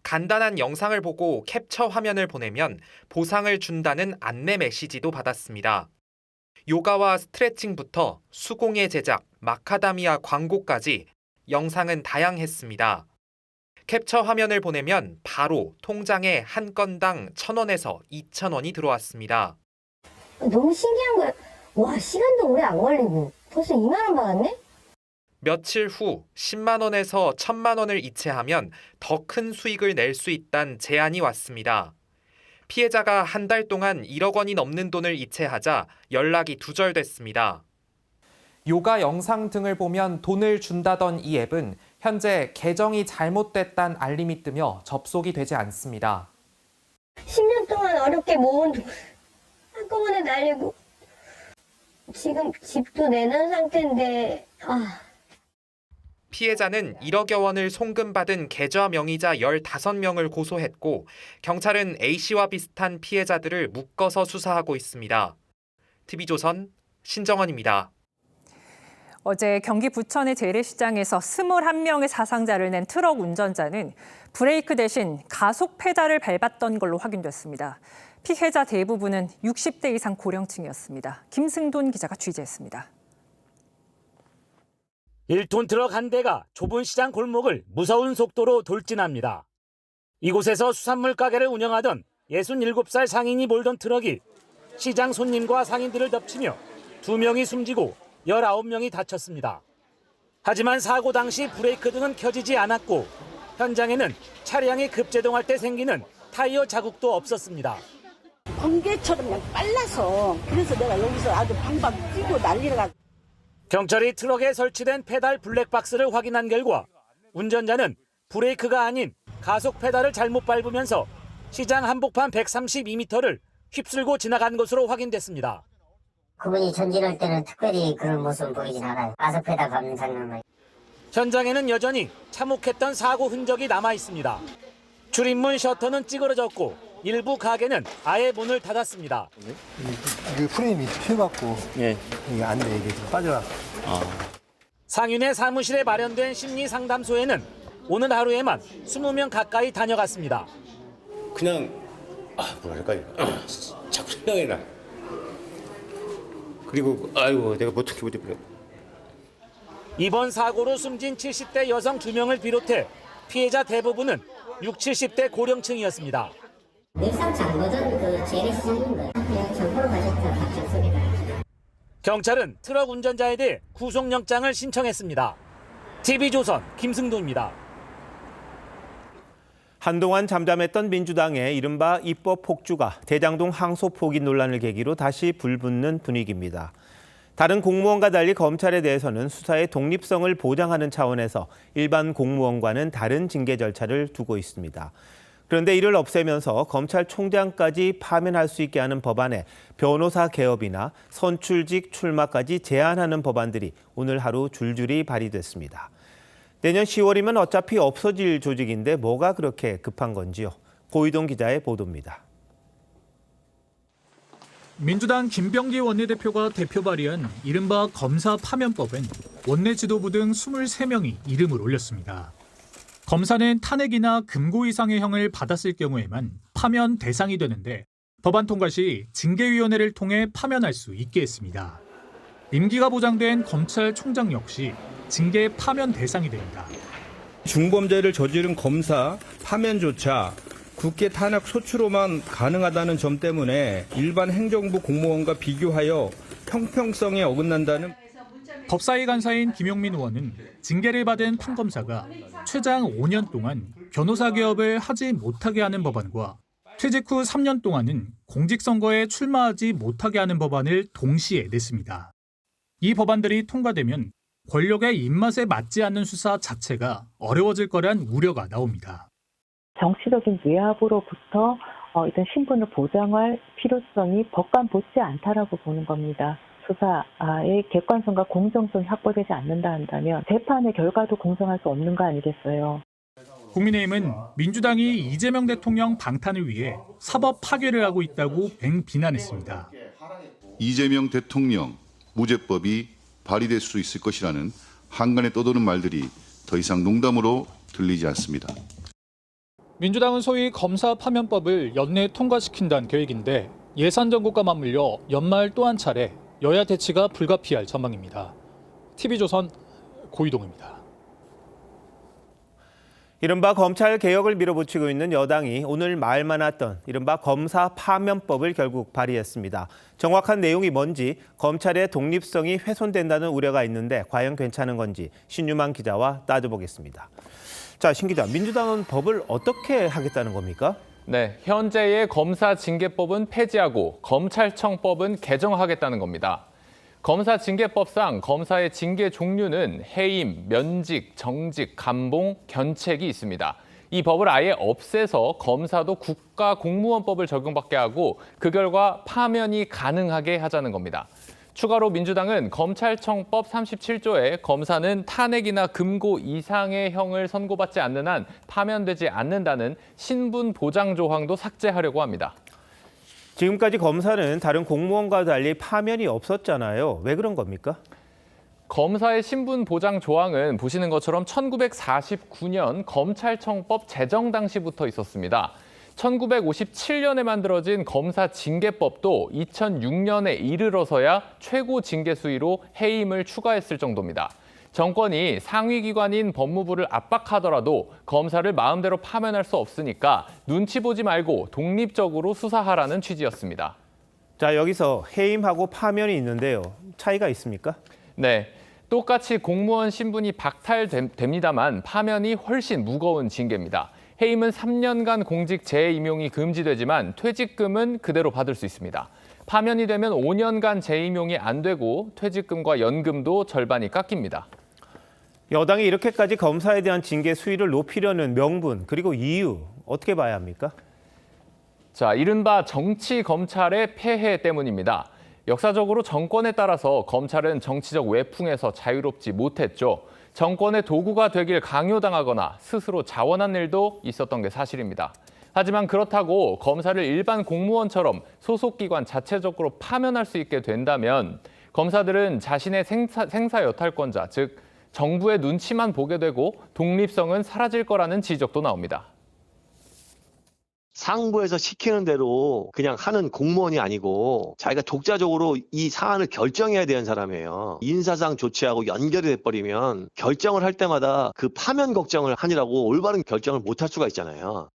간단한 영상을 보고 캡처 화면을 보내면 보상을 준다는 안내 메시지도 받았습니다. 요가와 스트레칭부터 수공예 제작, 마카다미아 광고까지 영상은 다양했습니다. 캡처 화면을 보내면 바로 통장에 한 건당 1,000원에서 2,000원이 들어왔습니다. 너무 신기한 거예요. 와, 시간도 오래 안 걸리고 벌써 2만 원 받았네? 며칠 후 10만 원에서 1,000만 원을 이체하면 더 큰 수익을 낼 수 있다는 제안이 왔습니다. 피해자가 한 달 동안 1억 원이 넘는 돈을 이체하자 연락이 두절됐습니다. 요가 영상 등을 보면 돈을 준다던 이 앱은 현재 계정이 잘못됐다는 알림이 뜨며 접속이 되지 않습니다. 10년 동안 어렵게 모은 돈 한꺼번에 날리고 지금 집도 내는 상태인데 피해자는 1억여 원을 송금받은 계좌 명의자 15명을 고소했고 경찰은 A씨와 비슷한 피해자들을 묶어서 수사하고 있습니다. TV조선 신정원입니다. 어제 경기 부천의 재래시장에서 21명의 사상자를 낸 트럭 운전자는 브레이크 대신 가속 페달을 밟았던 걸로 확인됐습니다. 피해자 대부분은 60대 이상 고령층이었습니다. 김승돈 기자가 취재했습니다. 1톤 트럭 한 대가 좁은 시장 골목을 무서운 속도로 돌진합니다. 이곳에서 수산물 가게를 운영하던 67살 상인이 몰던 트럭이 시장 손님과 상인들을 덮치며 2명이 숨지고 19명이 다쳤습니다. 하지만 사고 당시 브레이크 등은 켜지지 않았고 현장에는 차량이 급제동할 때 생기는 타이어 자국도 없었습니다. 번개처럼 그냥 빨라서 그래서 내가 여기서 아주 방방 뛰고 난리가. 경찰이 트럭에 설치된 페달 블랙박스를 확인한 결과 운전자는 브레이크가 아닌 가속 페달을 잘못 밟으면서 시장 한복판 132m를 휩쓸고 지나간 것으로 확인됐습니다. 그분이 전진할 때는 특별히 그런 모습은 보이진 않아요. 가속 페달 밟는 장면만. 현장에는 여전히 참혹했던 사고 흔적이 남아 있습니다. 출입문 셔터는 찌그러졌고 일부 가게는 아예 문을 닫았습니다. 이게 프레임이 펴갖고 이게 안 돼. 이게 좀 빠져갖고. 상인의 사무실에 마련된 심리상담소에는 오늘 하루에만 20명 가까이 다녀갔습니다. 그냥 뭐랄까 자꾸 생각이 나. 그리고 아이고 내가 어떻게 그래. 이번 사고로 숨진 70대 여성 2명을 비롯해 피해자 대부분은 60, 70대 고령층이었습니다. 늘상 장거전 그 재래시장인가요? 그냥 정보로 가셨다 갑자기 소개가. 경찰은 트럭 운전자에 대해 구속영장을 신청했습니다. TV조선 김승도입니다. 한동안 잠잠했던 민주당의 이른바 입법 폭주가 대장동 항소 포기 논란을 계기로 다시 불붙는 분위기입니다. 다른 공무원과 달리 검찰에 대해서는 수사의 독립성을 보장하는 차원에서 일반 공무원과는 다른 징계 절차를 두고 있습니다. 그런데 이를 없애면서 검찰총장까지 파면할 수 있게 하는 법안에 변호사 개업이나 선출직 출마까지 제한하는 법안들이 오늘 하루 줄줄이 발의됐습니다. 내년 10월이면 어차피 없어질 조직인데 뭐가 그렇게 급한 건지요. 고이동 기자의 보도입니다. 민주당 김병기 원내대표가 대표 발의한 이른바 검사 파면법엔 원내 지도부 등 23명이 이름을 올렸습니다. 검사는 탄핵이나 금고 이상의 형을 받았을 경우에만 파면 대상이 되는데 법안 통과 시 징계위원회를 통해 파면할 수 있게 했습니다. 임기가 보장된 검찰총장 역시 징계 파면 대상이 됩니다. 중범죄를 저지른 검사 파면조차 국회 탄핵 소추로만 가능하다는 점 때문에 일반 행정부 공무원과 비교하여 형평성에 어긋난다는. 법사위 간사인 김용민 의원은 징계를 받은 판검사가 최장 5년 동안 변호사 개업을 하지 못하게 하는 법안과 퇴직 후 3년 동안은 공직선거에 출마하지 못하게 하는 법안을 동시에 냈습니다. 이 법안들이 통과되면 권력의 입맛에 맞지 않는 수사 자체가 어려워질 거란 우려가 나옵니다. 정치적인 외압으로부터 일단 신분을 보장할 필요성이 법관붙지 않다라고 보는 겁니다. 수사의 객관성과 공정성이 확보되지 않는다 한다면 재판의 결과도 공정할 수 없는 거 아니겠어요. 국민의힘은 민주당이 이재명 대통령 방탄을 위해 사법 파괴를 하고 있다고 비난했습니다. 이재명 대통령 무죄법이 발의될 수 있을 것이라는 한간에 떠도는 말들이 더 이상 농담으로 들리지 않습니다. 민주당은 소위 검사 파면법을 연내 통과시킨다는 계획인데 예산 정국과 맞물려 연말 또 한 차례 여야 대치가 불가피할 전망입니다. TV조선 고이동입니다. 이른바 검찰 개혁을 밀어붙이고 있는 여당이 오늘 말 많았던 이른바 검사 파면법을 결국 발의했습니다. 정확한 내용이 뭔지, 검찰의 독립성이 훼손된다는 우려가 있는데 과연 괜찮은 건지 신유만 기자와 따져보겠습니다. 자, 신 기자, 민주당은 법을 어떻게 하겠다는 겁니까? 네, 현재의 검사징계법은 폐지하고 검찰청법은 개정하겠다는 겁니다. 검사징계법상 검사의 징계 종류는 해임, 면직, 정직, 감봉, 견책이 있습니다. 이 법을 아예 없애서 검사도 국가공무원법을 적용받게 하고 그 결과 파면이 가능하게 하자는 겁니다. 추가로 민주당은 검찰청법 37조에 검사는 탄핵이나 금고 이상의 형을 선고받지 않는 한 파면되지 않는다는 신분 보장 조항도 삭제하려고 합니다. 지금까지 검사는 다른 공무원과 달리 파면이 없었잖아요. 왜 그런 겁니까? 검사의 신분 보장 조항은 보시는 것처럼 1949년 검찰청법 제정 당시부터 있었습니다. 1957년에 만들어진 검사징계법도 2006년에 이르러서야 최고 징계 수위로 해임을 추가했을 정도입니다. 정권이 상위기관인 법무부를 압박하더라도 검사를 마음대로 파면할 수 없으니까 눈치 보지 말고 독립적으로 수사하라는 취지였습니다. 자, 여기서 해임하고 파면이 있는데요. 차이가 있습니까? 네, 똑같이 공무원 신분이 박탈됩니다만 파면이 훨씬 무거운 징계입니다. 해임은 3년간 공직 재임용이 금지되지만 퇴직금은 그대로 받을 수 있습니다. 파면이 되면 5년간 재임용이 안 되고 퇴직금과 연금도 절반이 깎입니다. 여당이 이렇게까지 검사에 대한 징계 수위를 높이려는 명분 그리고 이유 어떻게 봐야 합니까? 자, 이른바 정치 검찰의 폐해 때문입니다. 역사적으로 정권에 따라서 검찰은 정치적 외풍에서 자유롭지 못했죠. 정권의 도구가 되길 강요당하거나 스스로 자원한 일도 있었던 게 사실입니다. 하지만 그렇다고 검사를 일반 공무원처럼 소속기관 자체적으로 파면할 수 있게 된다면 검사들은 자신의 생사 여탈권자, 즉 정부의 눈치만 보게 되고 독립성은 사라질 거라는 지적도 나옵니다. 상부에서 시키는 대로 그냥 하는 공무원이 아니고 자기가 독자적으로 이 사안을 결정해야 되는 사람이에요. 인사상 조치하고 연결이 돼버리면 결정을 할 때마다 그 파면 걱정을 하느라고 올바른 결정을 못할 수가 있잖아요.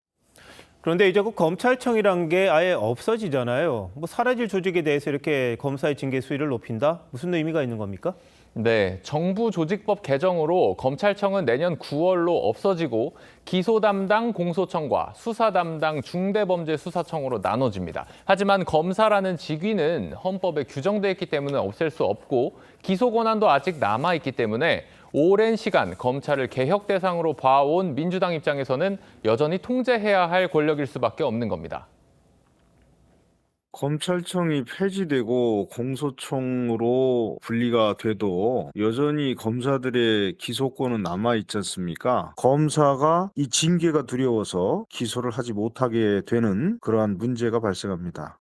그런데 이제 그 검찰청이란 게 아예 없어지잖아요. 뭐 사라질 조직에 대해서 이렇게 검사의 징계 수위를 높인다? 무슨 의미가 있는 겁니까? 네, 정부 조직법 개정으로 검찰청은 내년 9월로 없어지고 기소 담당 공소청과 수사 담당 중대범죄수사청으로 나눠집니다. 하지만 검사라는 직위는 헌법에 규정돼 있기 때문에 없앨 수 없고 기소 권한도 아직 남아있기 때문에 오랜 시간 검찰을 개혁 대상으로 봐온 민주당 입장에서는 여전히 통제해야 할 권력일 수밖에 없는 겁니다. 검찰청이 폐지되고 공소청으로 분리가 돼도 여전히 검사들의 기소권은 남아있지 않습니까? 검사가 이 징계가 두려워서 기소를 하지 못하게 되는 그러한 문제가 발생합니다.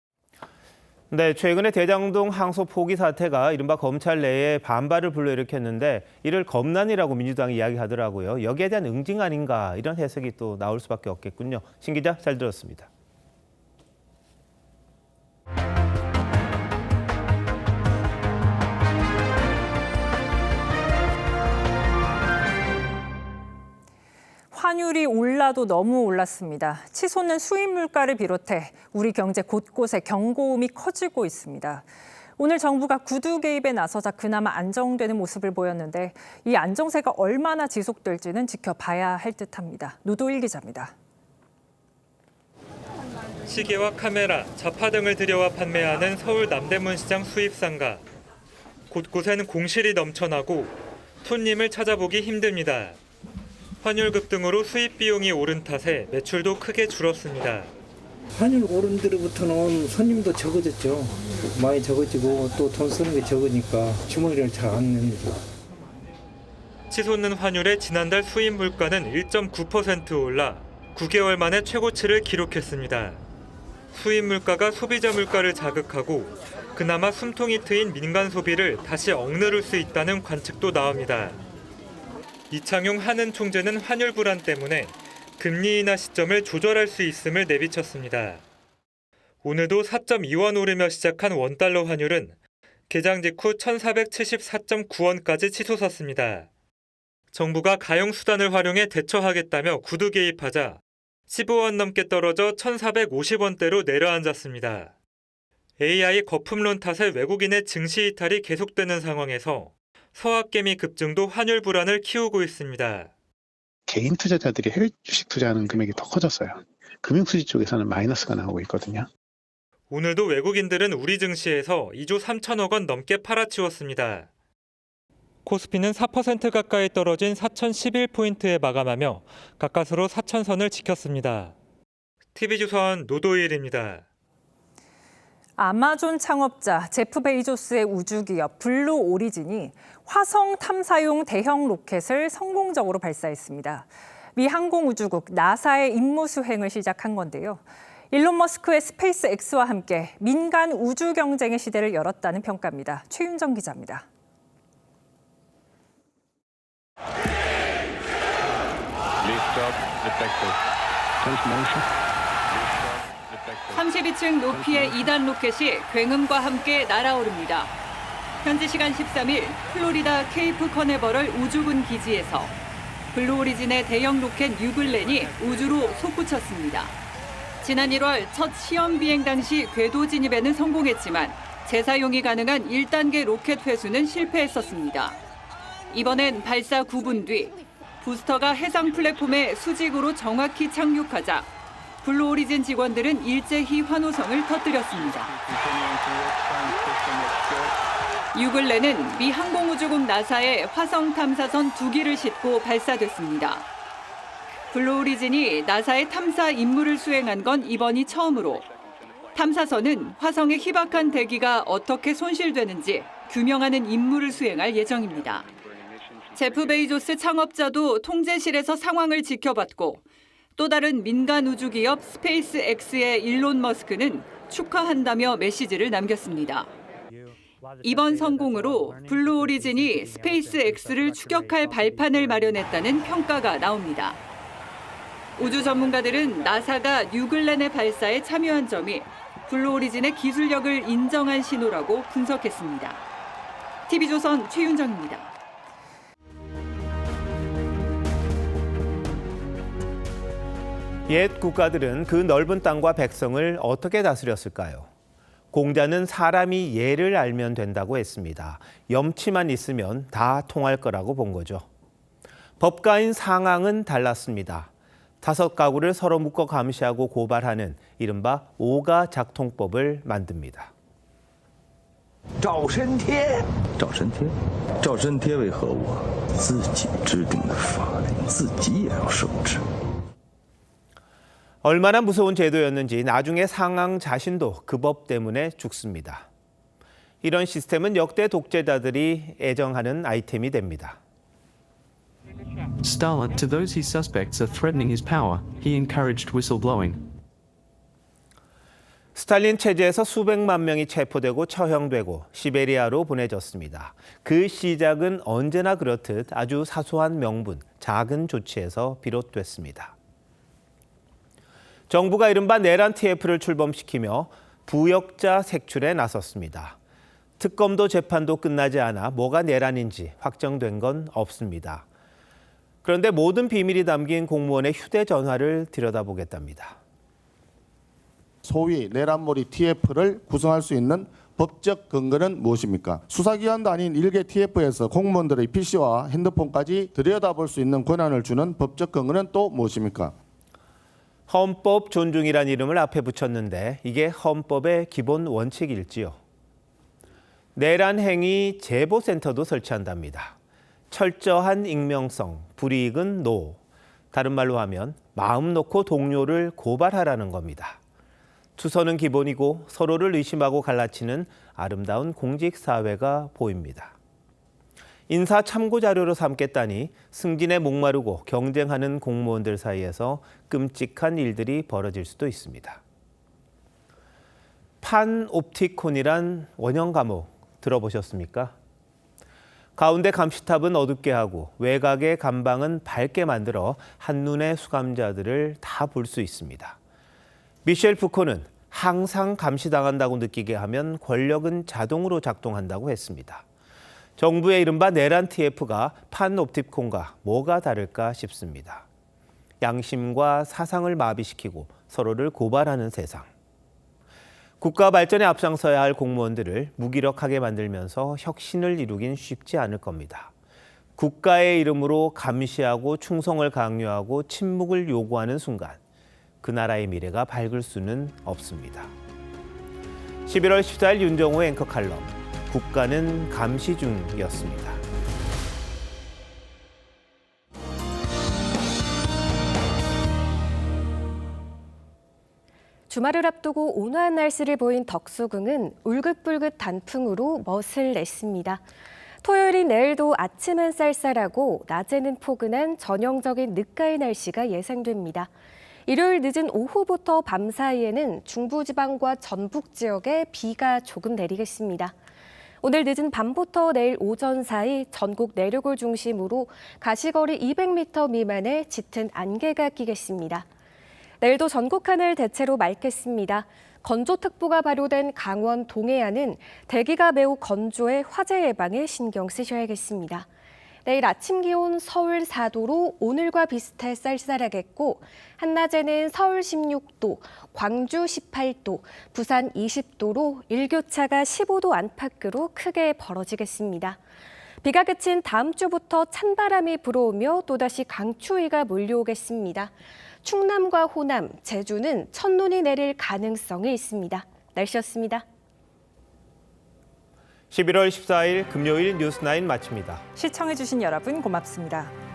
네, 최근에 대장동 항소 포기 사태가 이른바 검찰 내에 반발을 불러일으켰는데 이를 검난이라고 민주당이 이야기하더라고요. 여기에 대한 응징 아닌가 이런 해석이 또 나올 수밖에 없겠군요. 신 기자 잘 들었습니다. 환율이 올라도 너무 올랐습니다. 치솟는 수입 물가를 비롯해 우리 경제 곳곳에 경고음이 커지고 있습니다. 오늘 정부가 구두 개입에 나서자 그나마 안정되는 모습을 보였는데 이 안정세가 얼마나 지속될지는 지켜봐야 할 듯합니다. 노도일 기자입니다. 시계와 카메라, 자파 등을 들여와 판매하는 서울 남대문시장 수입상가. 곳곳에는 공실이 넘쳐나고 손님을 찾아보기 힘듭니다. 환율 급등으로 수입 비용이 오른 탓에 매출도 크게 줄었습니다. 환율 오른 뒤로부터는 손님도 적어졌죠. 많이 적어지고 또 돈 쓰는 게 적으니까 주머니를 잘 안 냅니다. 치솟는 환율에 지난달 수입 물가는 1.9% 올라 9개월 만에 최고치를 기록했습니다. 수입 물가가 소비자 물가를 자극하고 그나마 숨통이 트인 민간 소비를 다시 억누를 수 있다는 관측도 나옵니다. 이창용 한은 총재는 환율 불안 때문에 금리 인하 시점을 조절할 수 있음을 내비쳤습니다. 오늘도 4.2원 오르며 시작한 원달러 환율은 개장 직후 1,474.9원까지 치솟았습니다. 정부가 가용 수단을 활용해 대처하겠다며 구두 개입하자 15원 넘게 떨어져 1,450원대로 내려앉았습니다. AI 거품론 탓에 외국인의 증시 이탈이 계속되는 상황에서 서학개미 급증도 환율 불안을 키우고 있습니다. 개인 투자자들이 해외 주식 투자하는 금액이 더 커졌어요. 금융수지 쪽에서는 마이너스가 나오고 있거든요. 오늘도 외국인들은 우리 증시에서 2조 3천억 원 넘게 팔아치웠습니다. 코스피는 4% 가까이 떨어진 4,011포인트에 마감하며 가까스로 4,000선을 지켰습니다. TV조선 노도일입니다. 아마존 창업자 제프 베이조스의 우주기업 블루 오리진이 화성 탐사용 대형 로켓을 성공적으로 발사했습니다. 미 항공우주국 나사의 임무 수행을 시작한 건데요. 일론 머스크의 스페이스 X와 함께 민간 우주 경쟁의 시대를 열었다는 평가입니다. 최윤정 기자입니다. Lift 32층 높이의 2단 로켓이 굉음과 함께 날아오릅니다. 현지 시간 13일 플로리다 케이프 커네버럴 우주군 기지에서 블루 오리진의 대형 로켓 뉴글렌이 우주로 솟구쳤습니다. 지난 1월 첫 시험 비행 당시 궤도 진입에는 성공했지만 재사용이 가능한 1단계 로켓 회수는 실패했었습니다. 이번엔 발사 9분 뒤 부스터가 해상 플랫폼에 수직으로 정확히 착륙하자 블루 오리진 직원들은 일제히 환호성을 터뜨렸습니다. 뉴글렌은 미 항공우주국 나사의 화성 탐사선 2기를 싣고 발사됐습니다. 블루 오리진이 나사의 탐사 임무를 수행한 건 이번이 처음으로 탐사선은 화성의 희박한 대기가 어떻게 손실되는지 규명하는 임무를 수행할 예정입니다. 제프 베이조스 창업자도 통제실에서 상황을 지켜봤고 또 다른 민간 우주 기업 스페이스 X의 일론 머스크는 축하한다며 메시지를 남겼습니다. 이번 성공으로 블루 오리진이 스페이스 X를 추격할 발판을 마련했다는 평가가 나옵니다. 우주 전문가들은 나사가 뉴글렌의 발사에 참여한 점이 블루 오리진의 기술력을 인정한 신호라고 분석했습니다. TV조선 최윤정입니다. 옛 국가들은 그 넓은 땅과 백성을 어떻게 다스렸을까요? 공자는 사람이 예를 알면 된다고 했습니다. 염치만 있으면 다 통할 거라고 본 거죠. 법가인 상황은 달랐습니다. 5가구를 서로 묶어 감시하고 고발하는 이른바 오가작통법을 만듭니다. 赵申天，赵申天，赵申天为何物？自己制定的法令，自己也要受制。 얼마나 무서운 제도였는지 나중에 상황 자신도 그 법 때문에 죽습니다. 이런 시스템은 역대 독재자들이 애정하는 아이템이 됩니다. Stalin, to those he suspects are threatening his power, he encouraged whistleblowing. 스탈린 체제에서 수백만 명이 체포되고 처형되고 시베리아로 보내졌습니다. 그 시작은 언제나 그렇듯 아주 사소한 명분, 작은 조치에서 비롯됐습니다. 정부가 이른바 내란 TF를 출범시키며 부역자 색출에 나섰습니다. 특검도 재판도 끝나지 않아 뭐가 내란인지 확정된 건 없습니다. 그런데 모든 비밀이 담긴 공무원의 휴대전화를 들여다보겠답니다. 소위 내란몰이 TF를 구성할 수 있는 법적 근거는 무엇입니까? 수사기관도 아닌 일개 TF에서 공무원들의 PC와 핸드폰까지 들여다볼 수 있는 권한을 주는 법적 근거는 또 무엇입니까? 헌법 존중이란 이름을 앞에 붙였는데 이게 헌법의 기본 원칙일지요. 내란 행위 제보센터도 설치한답니다. 철저한 익명성, 불이익은 노. 다른 말로 하면 마음 놓고 동료를 고발하라는 겁니다. 투서는 기본이고 서로를 의심하고 갈라치는 아름다운 공직사회가 보입니다. 인사 참고 자료로 삼겠다니 승진에 목마르고 경쟁하는 공무원들 사이에서 끔찍한 일들이 벌어질 수도 있습니다. 판옵티콘이란 원형 감옥 들어보셨습니까? 가운데 감시탑은 어둡게 하고 외곽의 감방은 밝게 만들어 한눈에 수감자들을 다 볼 수 있습니다. 미셸 푸코는 항상 감시당한다고 느끼게 하면 권력은 자동으로 작동한다고 했습니다. 정부의 이른바 내란 TF가 판옵티콘과 뭐가 다를까 싶습니다. 양심과 사상을 마비시키고 서로를 고발하는 세상. 국가 발전에 앞장서야 할 공무원들을 무기력하게 만들면서 혁신을 이루긴 쉽지 않을 겁니다. 국가의 이름으로 감시하고 충성을 강요하고 침묵을 요구하는 순간 그 나라의 미래가 밝을 수는 없습니다. 11월 14일 윤정호의 앵커 칼럼 국가는 감시 중이었습니다. 주말을 앞두고 온화한 날씨를 보인 덕수궁은 울긋불긋 단풍으로 멋을 냈습니다. 토요일인 내일도 아침은 쌀쌀하고 낮에는 포근한 전형적인 늦가을 날씨가 예상됩니다. 일요일 늦은 오후부터 밤 사이에는 중부지방과 전북 지역에 비가 조금 내리겠습니다. 오늘 늦은 밤부터 내일 오전 사이 전국 내륙을 중심으로 가시거리 200m 미만의 짙은 안개가 끼겠습니다. 내일도 전국 하늘 대체로 맑겠습니다. 건조특보가 발효된 강원 동해안은 대기가 매우 건조해 화재 예방에 신경 쓰셔야겠습니다. 내일 아침 기온 서울 4도로 오늘과 비슷해 쌀쌀하겠고 한낮에는 서울 16도, 광주 18도, 부산 20도로 일교차가 15도 안팎으로 크게 벌어지겠습니다. 비가 그친 다음 주부터 찬바람이 불어오며 또다시 강추위가 몰려오겠습니다. 충남과 호남, 제주는 첫눈이 내릴 가능성이 있습니다. 날씨였습니다. 11월 14일 금요일 뉴스9 마칩니다. 시청해주신 여러분 고맙습니다.